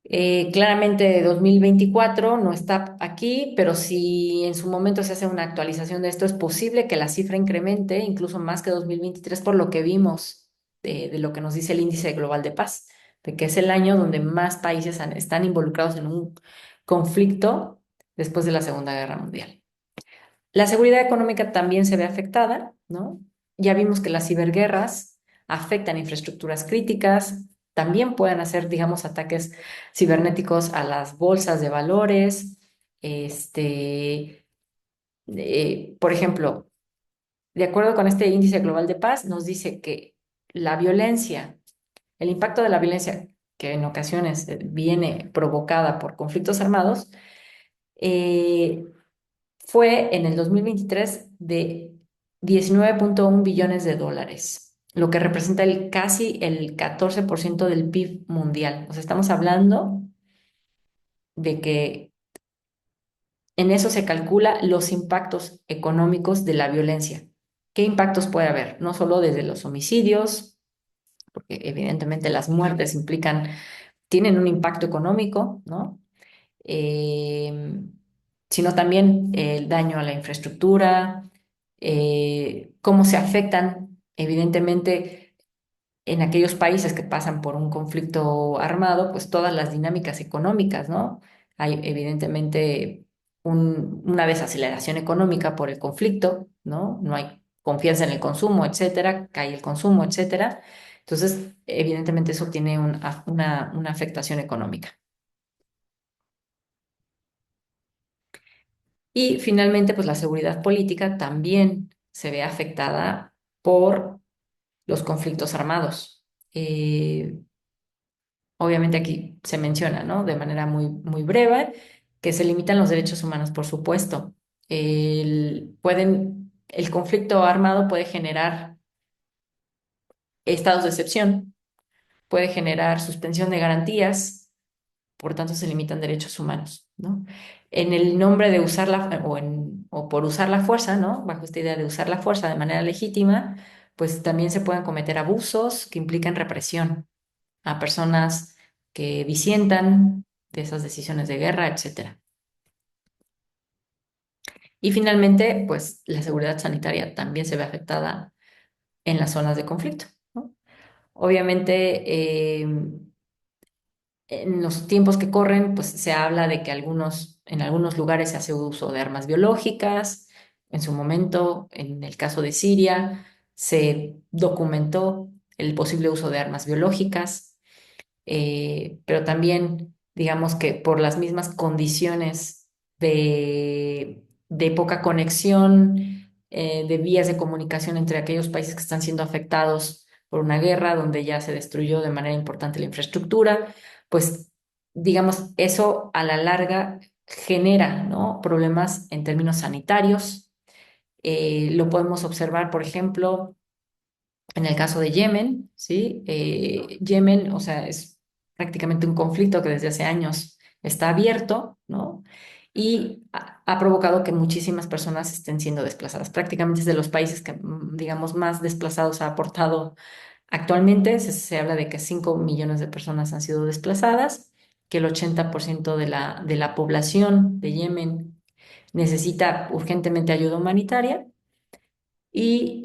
Claramente 2024 no está aquí, pero si en su momento se hace una actualización de esto, es posible que la cifra incremente incluso más que 2023 por lo que vimos de lo que nos dice el Índice Global de Paz, de que es el año donde más países están involucrados en un conflicto después de la Segunda Guerra Mundial. La seguridad económica también se ve afectada, ¿no? Ya vimos que las ciberguerras afectan infraestructuras críticas, también pueden hacer, digamos, ataques cibernéticos a las bolsas de valores. Por ejemplo, de acuerdo con este índice global de paz, nos dice que la violencia, el impacto de la violencia, que en ocasiones viene provocada por conflictos armados, eh, fue en el 2023 de 19,1 billones de dólares, lo que representa casi el 14% del PIB mundial. O sea, estamos hablando de que en eso se calcula los impactos económicos de la violencia. ¿Qué impactos puede haber? No solo desde los homicidios, porque evidentemente las muertes tienen un impacto económico, ¿no? Eh, Sino también el daño a la infraestructura, cómo se afectan, evidentemente, en aquellos países que pasan por un conflicto armado, pues todas las dinámicas económicas, ¿no? Hay evidentemente una desaceleración económica por el conflicto, ¿no? No hay confianza en el consumo, etcétera, cae el consumo, etcétera. Entonces, evidentemente eso tiene una afectación económica. Y finalmente, pues la seguridad política también se ve afectada por los conflictos armados. Obviamente aquí se menciona, ¿no? De manera muy breve, que se limitan los derechos humanos, por supuesto. El conflicto armado puede generar estados de excepción, puede generar suspensión de garantías, por tanto se limitan derechos humanos, ¿no? En el nombre de usar o por usar la fuerza, ¿no? Bajo esta idea de usar la fuerza de manera legítima, pues también se pueden cometer abusos que implican represión a personas que disientan de esas decisiones de guerra, etcétera. Y finalmente, pues la seguridad sanitaria también se ve afectada en las zonas de conflicto, ¿no? Obviamente, en los tiempos que corren, pues se habla de que en algunos lugares se hace uso de armas biológicas. En su momento, en el caso de Siria, se documentó el posible uso de armas biológicas, pero también, digamos que por las mismas condiciones de poca conexión, de vías de comunicación entre aquellos países que están siendo afectados por una guerra, donde ya se destruyó de manera importante la infraestructura, pues, digamos, eso a la larga genera, ¿no? Problemas en términos sanitarios. Lo podemos observar, por ejemplo, en el caso de Yemen, ¿sí? Yemen, o sea, es prácticamente un conflicto que desde hace años está abierto, ¿no? Y ha provocado que muchísimas personas estén siendo desplazadas. Prácticamente es de los países que, digamos, más desplazados ha aportado actualmente. Se habla de que 5 millones de personas han sido desplazadas, que el 80% de la población de Yemen necesita urgentemente ayuda humanitaria y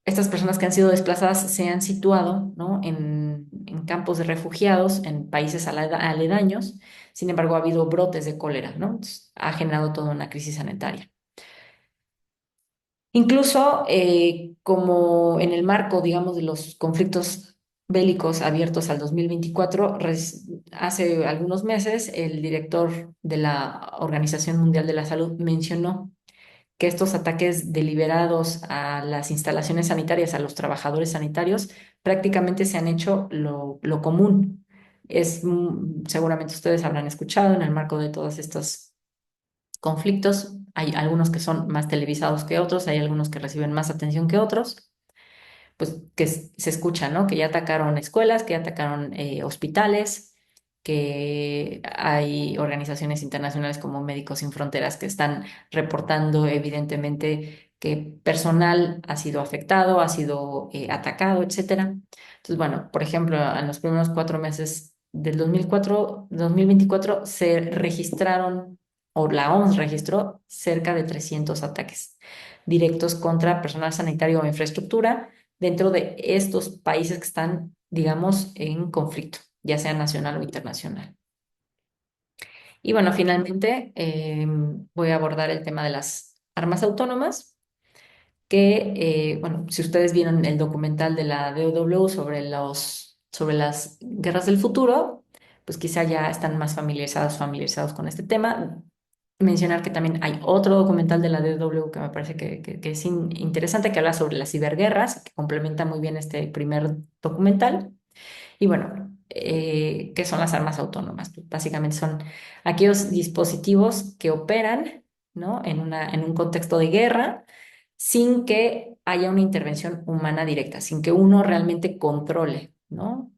estas personas que han sido desplazadas se han situado, ¿no? En campos de refugiados en países aledaños. Sin embargo, ha habido brotes de cólera, ¿no? Entonces, ha generado toda una crisis sanitaria. Incluso como en el marco, digamos, de los conflictos bélicos abiertos al 2024, hace algunos meses el director de la Organización Mundial de la Salud mencionó que estos ataques deliberados a las instalaciones sanitarias, a los trabajadores sanitarios, prácticamente se han hecho lo común. Seguramente ustedes habrán escuchado en el marco de todos estos conflictos. Hay algunos que son más televisados que otros, hay algunos que reciben más atención que otros, pues que se escucha, ¿no? Que ya atacaron escuelas, que ya atacaron hospitales, que hay organizaciones internacionales como Médicos Sin Fronteras que están reportando evidentemente que personal ha sido afectado, ha sido atacado, etcétera. Entonces, bueno, por ejemplo, en los primeros 4 meses del 2024 se registraron, o la OMS registró cerca de 300 ataques directos contra personal sanitario o infraestructura dentro de estos países que están, digamos, en conflicto, ya sea nacional o internacional. Y bueno, finalmente voy a abordar el tema de las armas autónomas, que, bueno, si ustedes vieron el documental de la DOW sobre las guerras del futuro, pues quizá ya están más familiarizados con este tema. mencionar que también hay otro documental de la DW que me parece que es interesante, que habla sobre las ciberguerras, que complementa muy bien este primer documental. Y bueno, ¿qué son las armas autónomas? Pues básicamente son aquellos dispositivos que operan, ¿no? En un contexto de guerra sin que haya una intervención humana directa, sin que uno realmente controle, ¿no?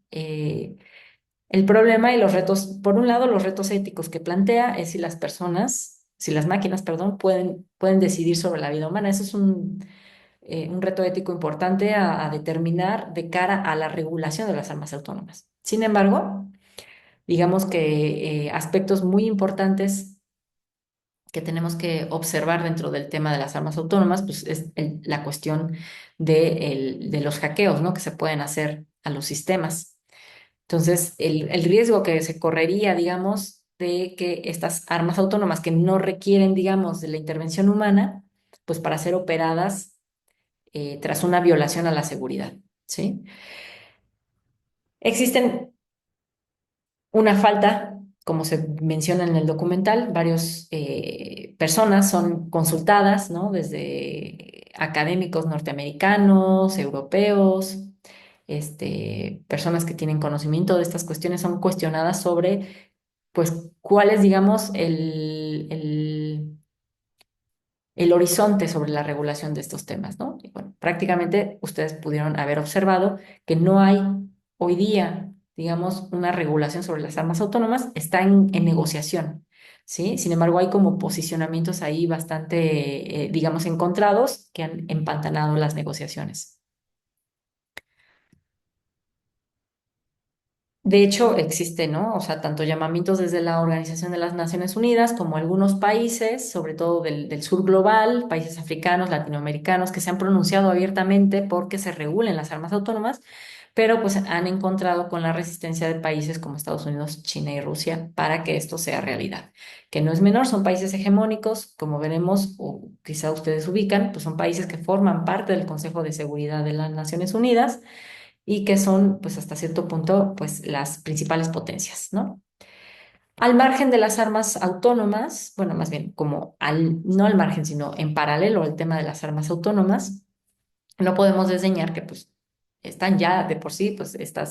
El problema y los retos, por un lado, los retos éticos que plantea es si las personas, si las máquinas, perdón, pueden decidir sobre la vida humana. Eso es un reto ético importante a determinar de cara a la regulación de las armas autónomas. Sin embargo, digamos que aspectos muy importantes que tenemos que observar dentro del tema de las armas autónomas, pues es la cuestión de los hackeos, ¿no? Que se pueden hacer a los sistemas. Entonces, el riesgo que se correría, digamos, de que estas armas autónomas que no requieren, digamos, de la intervención humana, pues para ser operadas tras una violación a la seguridad, ¿sí? Existen una falta, como se menciona en el documental, varias personas son consultadas, ¿no? Desde académicos norteamericanos, europeos, personas que tienen conocimiento de estas cuestiones son cuestionadas sobre, pues, cuál es, digamos, el horizonte sobre la regulación de estos temas, ¿no? Y bueno, prácticamente ustedes pudieron haber observado que no hay hoy día, digamos, una regulación sobre las armas autónomas, está en negociación, ¿sí? Sin embargo, hay como posicionamientos ahí bastante, digamos, encontrados que han empantanado las negociaciones. De hecho, existe, ¿no? O sea, tanto llamamientos desde la Organización de las Naciones Unidas como algunos países, sobre todo del sur global, países africanos, latinoamericanos, que se han pronunciado abiertamente porque se regulen las armas autónomas, pero pues han encontrado con la resistencia de países como Estados Unidos, China y Rusia para que esto sea realidad. Que no es menor, son países hegemónicos, como veremos, o quizá ustedes ubican, pues son países que forman parte del Consejo de Seguridad de las Naciones Unidas y que son, pues hasta cierto punto, pues las principales potencias, ¿no? Al margen de las armas autónomas, bueno, más bien como no al margen, sino en paralelo al tema de las armas autónomas, no podemos desdeñar que pues están ya de por sí, pues esta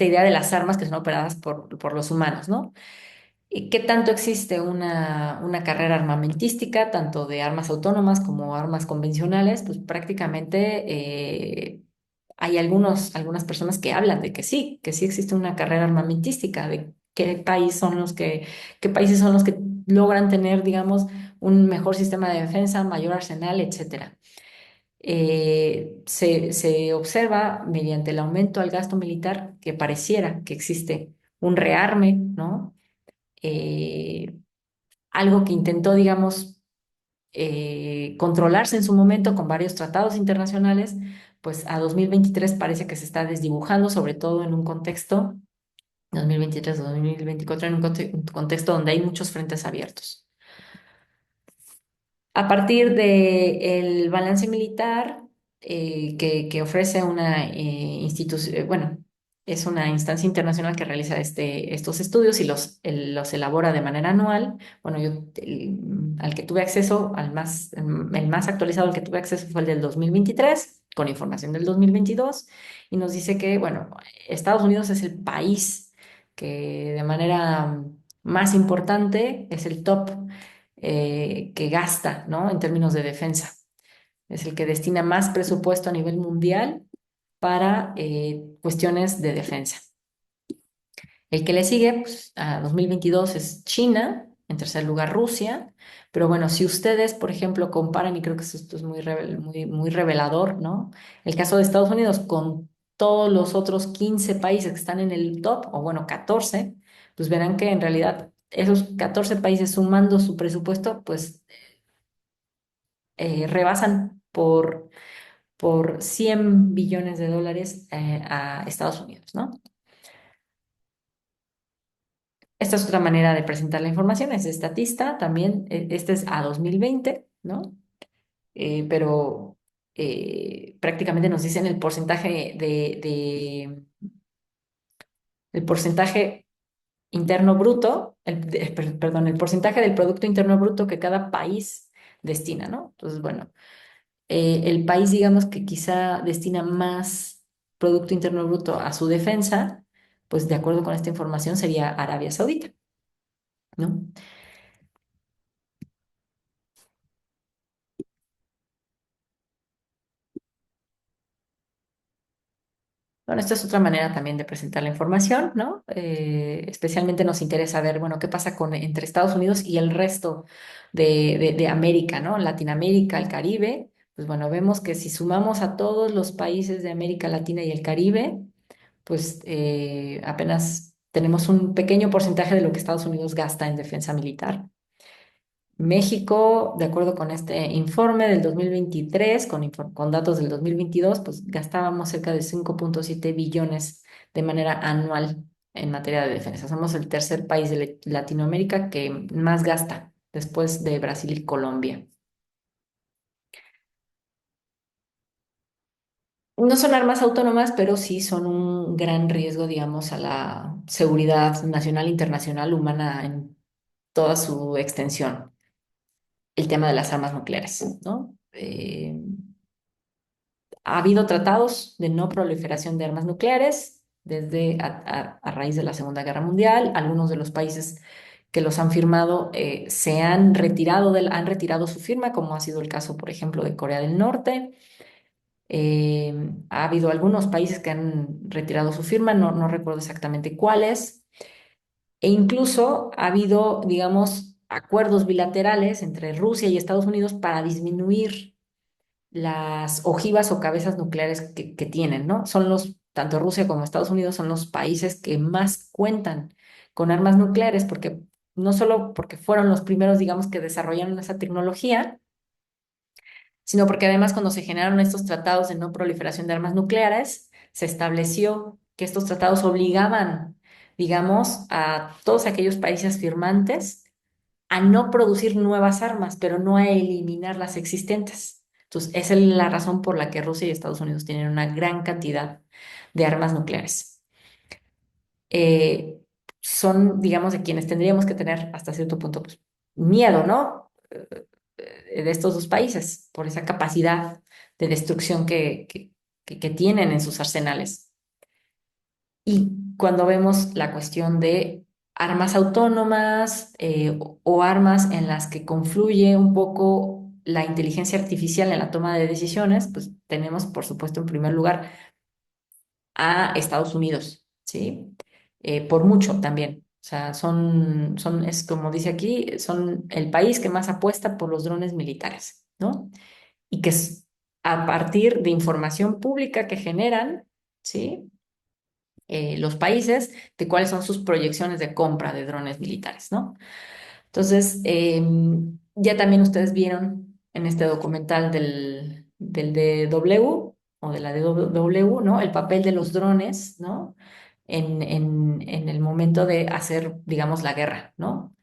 idea de las armas que son operadas por los humanos, ¿no? ¿Y qué tanto existe una carrera armamentística, tanto de armas autónomas como armas convencionales? Pues prácticamente hay algunas personas que hablan de que sí existe una carrera armamentística, de qué países son los que logran tener, digamos, un mejor sistema de defensa, mayor arsenal, etcétera. Se observa mediante el aumento al gasto militar que pareciera que existe un rearme, ¿no? eh, Algo que intentó, digamos, controlarse en su momento con varios tratados internacionales, pues a 2023 parece que se está desdibujando, sobre todo en un contexto, 2023-2024, en un contexto donde hay muchos frentes abiertos. A partir del balance militar que ofrece una institución, bueno, es una instancia internacional que realiza estos estudios y los elabora de manera anual. Bueno, al que tuve acceso, el más actualizado al que tuve acceso fue el del 2023, con información del 2022, y nos dice que, bueno, Estados Unidos es el país que de manera más importante es el top que gasta, ¿no? En términos de defensa. Es el que destina más presupuesto a nivel mundial para cuestiones de defensa. El que le sigue, pues, a 2022 es China, en tercer lugar Rusia, pero bueno, si ustedes, por ejemplo, comparan, y creo que esto es muy revelador, ¿no? El caso de Estados Unidos con todos los otros 15 países que están en el top, o bueno, 14, pues verán que en realidad esos 14 países sumando su presupuesto, pues rebasan por 100 billones de dólares a Estados Unidos, ¿no? Esta es otra manera de presentar la información, es estatista, también, este es a 2020, ¿no? Pero prácticamente nos dicen el porcentaje Interno Bruto, perdón, el porcentaje del Producto Interno Bruto que cada país destina, ¿no? Entonces, bueno, el país, digamos, que quizá destina más Producto Interno Bruto a su defensa, pues de acuerdo con esta información sería Arabia Saudita, ¿no? Bueno, esta es otra manera también de presentar la información, ¿no? Especialmente nos interesa ver, bueno, qué pasa entre Estados Unidos y el resto de América, ¿no? Latinoamérica, el Caribe. Pues bueno, vemos que si sumamos a todos los países de América Latina y el Caribe, pues apenas tenemos un pequeño porcentaje de lo que Estados Unidos gasta en defensa militar. México, de acuerdo con este informe del 2023, con datos del 2022, pues gastábamos cerca de 5,7 billones de manera anual en materia de defensa. Somos el tercer país de Latinoamérica que más gasta después de Brasil y Colombia. No son armas autónomas, pero sí son un gran riesgo, digamos, a la seguridad nacional, internacional, humana en toda su extensión. El tema de las armas nucleares, ¿no? Ha habido tratados de no proliferación de armas nucleares desde a raíz de la Segunda Guerra Mundial. Algunos de los países que los han firmado se han retirado su firma, como ha sido el caso, por ejemplo, de Corea del Norte. Ha habido algunos países que han retirado su firma, no recuerdo exactamente cuáles. E incluso ha habido, digamos, acuerdos bilaterales entre Rusia y Estados Unidos para disminuir las ojivas o cabezas nucleares que tienen, ¿no? Tanto Rusia como Estados Unidos son los países que más cuentan con armas nucleares, porque no solo porque fueron los primeros, digamos, que desarrollaron esa tecnología, sino porque además cuando se generaron estos tratados de no proliferación de armas nucleares, se estableció que estos tratados obligaban, digamos, a todos aquellos países firmantes a no producir nuevas armas, pero no a eliminar las existentes. Entonces, esa es la razón por la que Rusia y Estados Unidos tienen una gran cantidad de armas nucleares. Eh, Son, digamos, de quienes tendríamos que tener hasta cierto punto pues, miedo, ¿no? De estos dos países, por esa capacidad de destrucción que tienen en sus arsenales. Y cuando vemos la cuestión de armas autónomas o armas en las que confluye un poco la inteligencia artificial en la toma de decisiones, pues tenemos, por supuesto, en primer lugar a Estados Unidos, ¿sí? Por mucho también. O sea, es como dice aquí, son el país que más apuesta por los drones militares, ¿no? Y que es a partir de información pública que generan, ¿sí? Los países de cuáles son sus proyecciones de compra de drones militares, ¿no? Entonces, ya también ustedes vieron en este documental del DW o de la DW, ¿no? El papel de los drones, ¿no? En el momento de hacer, digamos, la guerra, ¿no?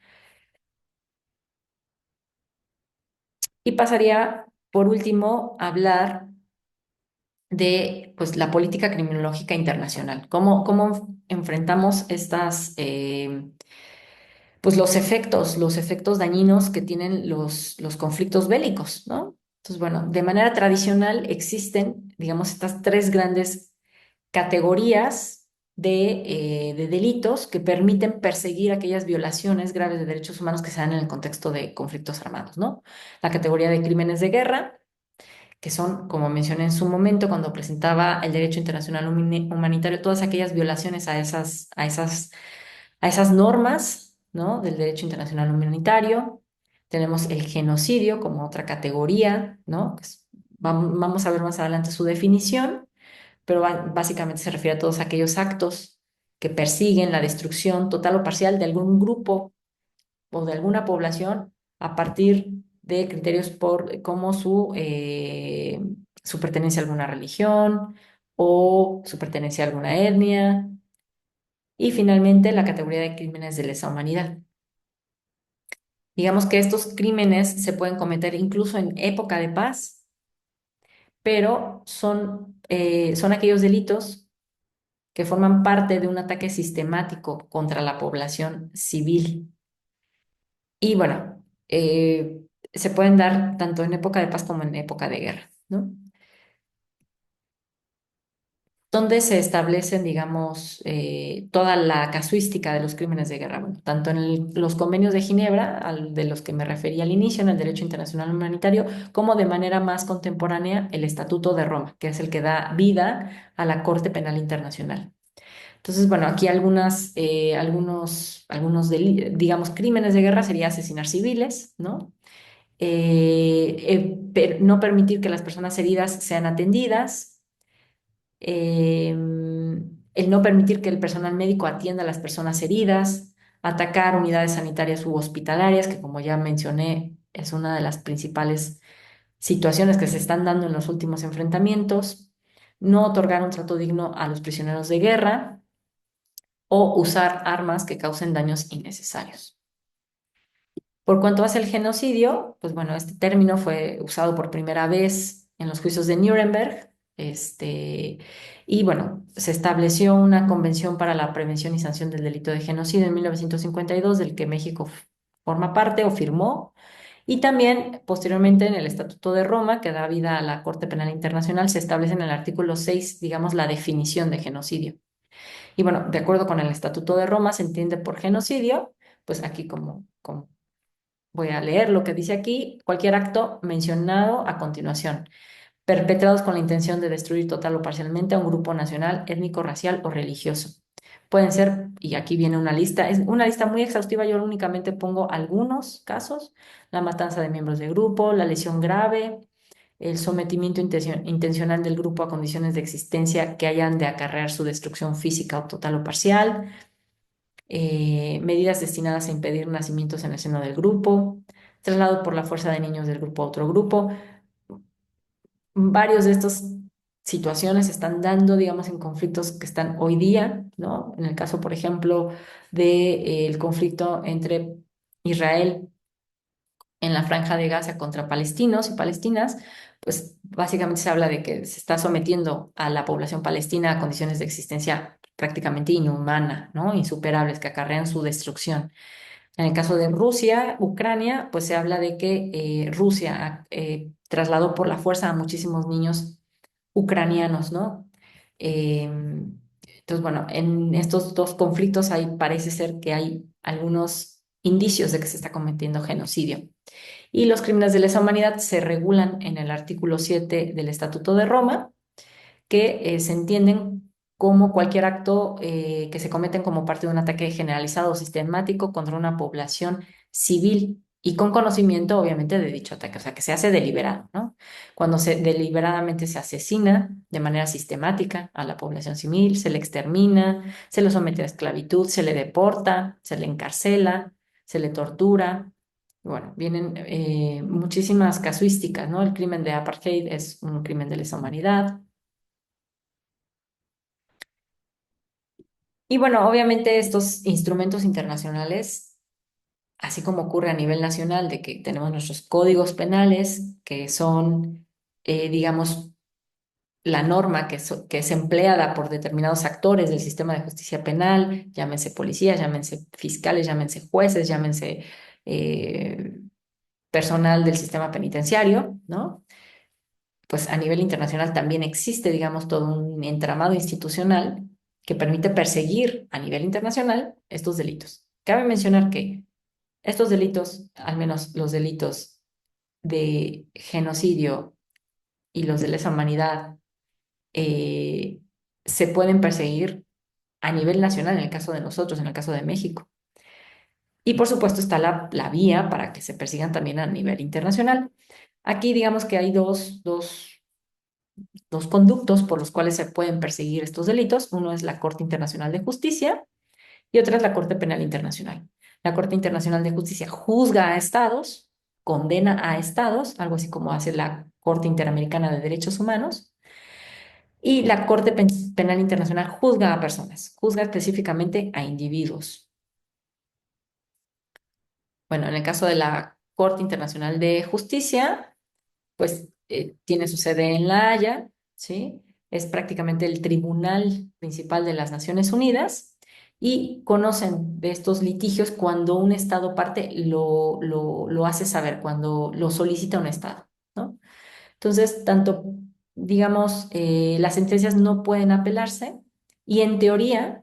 Y pasaría, por último, a hablar de pues, la política criminológica internacional. ¿Cómo enfrentamos pues los efectos dañinos que tienen los conflictos bélicos, ¿no? Entonces, bueno, de manera tradicional existen, digamos, estas tres grandes categorías de delitos que permiten perseguir aquellas violaciones graves de derechos humanos que se dan en el contexto de conflictos armados, ¿no? La categoría de crímenes de guerra, que son, como mencioné en su momento, cuando presentaba el derecho internacional humanitario, todas aquellas violaciones a esas normas, ¿no? Del derecho internacional humanitario. Tenemos el genocidio como otra categoría, ¿no? Vamos a ver más adelante su definición, pero básicamente se refiere a todos aquellos actos que persiguen la destrucción total o parcial de algún grupo o de alguna población a partir de criterios como su pertenencia a alguna religión o su pertenencia a alguna etnia. Y finalmente la categoría de crímenes de lesa humanidad. Digamos que estos crímenes se pueden cometer incluso en época de paz, pero son aquellos delitos que forman parte de un ataque sistemático contra la población civil. Y bueno, se pueden dar tanto en época de paz como en época de guerra, ¿no? Donde se establecen, digamos, toda la casuística de los crímenes de guerra, bueno, tanto en los convenios de Ginebra, de los que me referí al inicio, en el derecho internacional humanitario, como de manera más contemporánea el Estatuto de Roma, que es el que da vida a la Corte Penal Internacional. Entonces, bueno, aquí digamos, crímenes de guerra sería asesinar civiles, ¿no? No permitir que las personas heridas sean atendidas, eh, el no permitir que el personal médico atienda a las personas heridas, atacar unidades sanitarias u hospitalarias, que como ya mencioné, es una de las principales situaciones que se están dando en los últimos enfrentamientos, no otorgar un trato digno a los prisioneros de guerra o usar armas que causen daños innecesarios. Por cuanto hace el genocidio, pues bueno, este término fue usado por primera vez en los juicios de Nuremberg, y bueno, se estableció una convención para la prevención y sanción del delito de genocidio en 1952, del que México forma parte o firmó, y también posteriormente en el Estatuto de Roma, que da vida a la Corte Penal Internacional, se establece en el artículo 6, digamos, la definición de genocidio. Y bueno, de acuerdo con el Estatuto de Roma, se entiende por genocidio, pues aquí como voy a leer lo que dice aquí, cualquier acto mencionado a continuación, perpetrados con la intención de destruir total o parcialmente a un grupo nacional, étnico, racial o religioso. Pueden ser, y aquí viene una lista, es una lista muy exhaustiva, yo únicamente pongo algunos casos: la matanza de miembros del grupo, la lesión grave, el sometimiento intencional del grupo a condiciones de existencia que hayan de acarrear su destrucción física o total o parcial, medidas destinadas a impedir nacimientos en el seno del grupo, traslado por la fuerza de niños del grupo a otro grupo. Varios de estas situaciones se están dando, digamos, en conflictos que están hoy día, ¿no? En el caso, por ejemplo, del conflicto entre Israel en la Franja de Gaza contra palestinos y palestinas, pues básicamente se habla de que se está sometiendo a la población palestina a condiciones de existencia prácticamente inhumana, ¿no? Insuperables, que acarrean su destrucción. En el caso de Rusia, Ucrania, pues se habla de que Rusia trasladó por la fuerza a muchísimos niños ucranianos, ¿no? Eh, entonces, bueno, en estos dos conflictos parece ser que hay algunos indicios de que se está cometiendo genocidio. Y los crímenes de lesa humanidad se regulan en el artículo 7 del Estatuto de Roma, que se entienden como cualquier acto que se cometen como parte de un ataque generalizado o sistemático contra una población civil y con conocimiento, obviamente, de dicho ataque, o sea, que se hace deliberado, ¿no? Cuando deliberadamente se asesina de manera sistemática a la población civil, se le extermina, se le somete a esclavitud, se le deporta, se le encarcela, se le tortura. Bueno, vienen muchísimas casuísticas, ¿no? El crimen de apartheid es un crimen de lesa humanidad. Y bueno, obviamente estos instrumentos internacionales, así como ocurre a nivel nacional, de que tenemos nuestros códigos penales, que son, digamos, la norma que es empleada por determinados actores del sistema de justicia penal, llámense policías, llámense fiscales, llámense jueces, llámense eh, personal del sistema penitenciario, ¿no? Pues a nivel internacional también existe, digamos, todo un entramado institucional que permite perseguir a nivel internacional estos delitos. Cabe mencionar que estos delitos, al menos los delitos de genocidio y los de lesa humanidad, eh, se pueden perseguir a nivel nacional en el caso de nosotros, en el caso de México. Y por supuesto está la vía para que se persigan también a nivel internacional. Aquí digamos que hay dos conductos por los cuales se pueden perseguir estos delitos. Uno es la Corte Internacional de Justicia y otra es la Corte Penal Internacional. La Corte Internacional de Justicia juzga a estados, condena a estados, algo así como hace la Corte Interamericana de Derechos Humanos, y la Corte Penal Internacional juzga a personas, juzga específicamente a individuos. Bueno, en el caso de la Corte Internacional de Justicia, pues tiene su sede en La Haya, ¿sí? es prácticamente el tribunal principal de las Naciones Unidas y conocen de estos litigios cuando un Estado parte lo hace saber, cuando lo solicita un Estado, ¿no? Entonces, tanto, digamos, las sentencias no pueden apelarse y en teoría,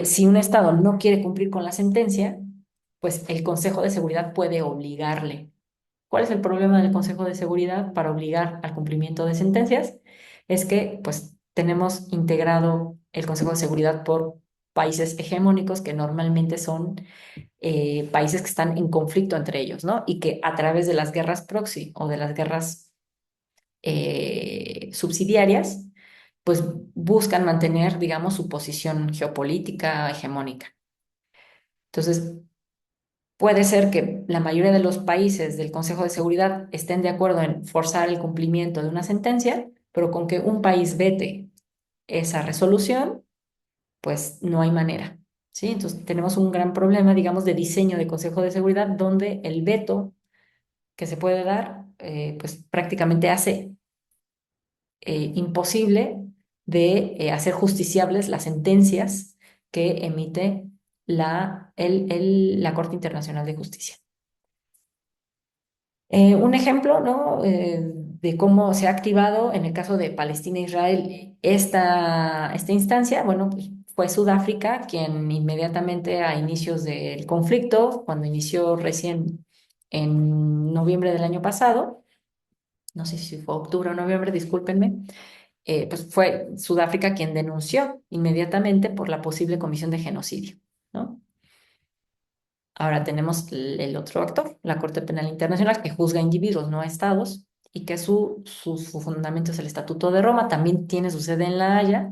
si un Estado no quiere cumplir con la sentencia, pues el Consejo de Seguridad puede obligarle. ¿Cuál es el problema del Consejo de Seguridad para obligar al cumplimiento de sentencias? Es que, pues, tenemos integrado el Consejo de Seguridad por países hegemónicos que normalmente son países que están en conflicto entre ellos, ¿no? Y que a través de las guerras proxy o de las guerras subsidiarias, pues buscan mantener, digamos, su posición geopolítica hegemónica. Entonces, puede ser que la mayoría de los países del Consejo de Seguridad estén de acuerdo en forzar el cumplimiento de una sentencia, pero con que un país vete esa resolución, pues no hay manera, ¿sí? Entonces, tenemos un gran problema, digamos, de diseño de Consejo de Seguridad, donde el veto que se puede dar, pues prácticamente hace imposible de hacer justiciables las sentencias que emite la Corte Internacional de Justicia. Un ejemplo, ¿no? De cómo se ha activado en el caso de Palestina e Israel esta instancia, bueno, pues fue Sudáfrica quien inmediatamente a inicios del conflicto, cuando inició recién en noviembre del año pasado, no sé si fue octubre o noviembre, discúlpenme, pues fue Sudáfrica quien denunció inmediatamente por la posible comisión de genocidio, ¿no? Ahora tenemos el otro actor, la Corte Penal Internacional, que juzga a individuos, no a estados, y que su fundamento es el Estatuto de Roma, también tiene su sede en La Haya.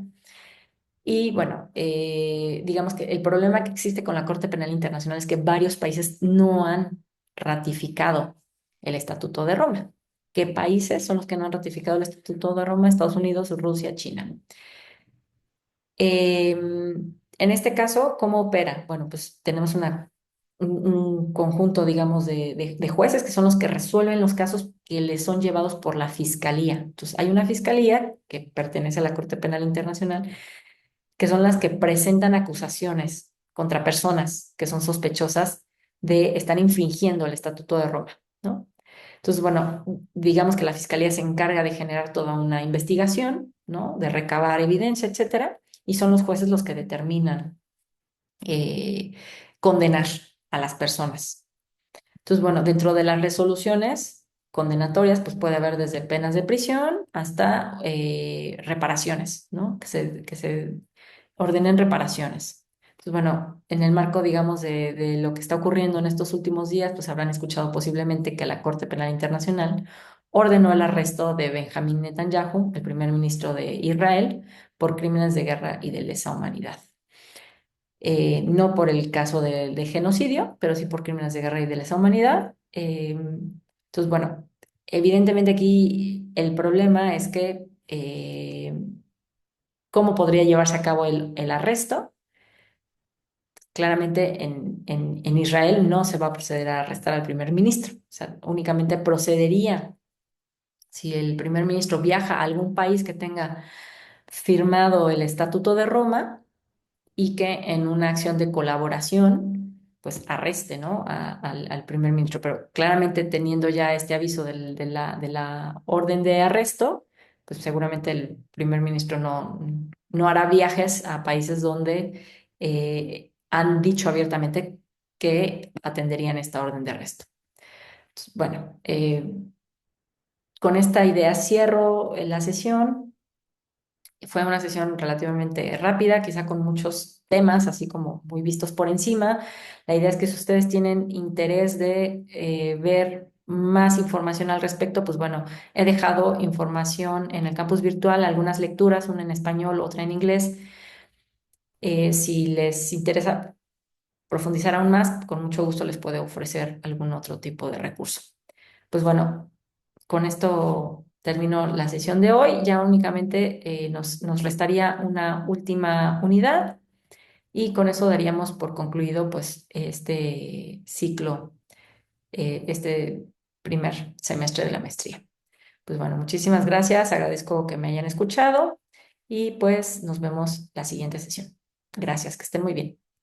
Y bueno, digamos que el problema que existe con la Corte Penal Internacional es que varios países no han ratificado el Estatuto de Roma. ¿Qué países son los que no han ratificado el Estatuto de Roma? Estados Unidos, Rusia, China. En este caso, ¿cómo opera? Bueno, pues tenemos un conjunto, digamos, de jueces que son los que resuelven los casos que les son llevados por la fiscalía. Entonces, hay una fiscalía que pertenece a la Corte Penal Internacional, que son las que presentan acusaciones contra personas que son sospechosas de estar infringiendo el Estatuto de Roma, ¿no? Entonces, bueno, digamos que la fiscalía se encarga de generar toda una investigación, ¿no? De recabar evidencia, etcétera, y son los jueces los que determinan eh, condenar a las personas. Entonces, bueno, dentro de las resoluciones condenatorias, pues puede haber desde penas de prisión hasta reparaciones, ¿no? Que se ordenen reparaciones. Entonces, bueno, en el marco, digamos, de lo que está ocurriendo en estos últimos días, pues habrán escuchado posiblemente que la Corte Penal Internacional ordenó el arresto de Benjamín Netanyahu, el primer ministro de Israel, por crímenes de guerra y de lesa humanidad. No por el caso de genocidio, pero sí por crímenes de guerra y de lesa humanidad. Entonces, bueno, evidentemente aquí el problema es que cómo podría llevarse a cabo el arresto. Claramente en Israel no se va a proceder a arrestar al primer ministro, o sea, únicamente procedería si el primer ministro viaja a algún país que tenga firmado el Estatuto de Roma y que en una acción de colaboración, pues arreste, ¿no? al primer ministro. Pero claramente teniendo ya este aviso de la orden de arresto, pues seguramente el primer ministro no hará viajes a países donde han dicho abiertamente que atenderían esta orden de arresto. Entonces, bueno, con esta idea cierro la sesión. Fue una sesión relativamente rápida, quizá con muchos temas, así como muy vistos por encima. La idea es que si ustedes tienen interés de ver más información al respecto, pues bueno, he dejado información en el campus virtual, algunas lecturas, una en español, otra en inglés. Si les interesa profundizar aún más, con mucho gusto les puedo ofrecer algún otro tipo de recurso. Pues bueno, con esto termino la sesión de hoy. Ya únicamente nos restaría una última unidad y con eso daríamos por concluido pues este ciclo, este primer semestre de la maestría. Pues bueno, muchísimas gracias, agradezco que me hayan escuchado y pues nos vemos la siguiente sesión. Gracias, que estén muy bien.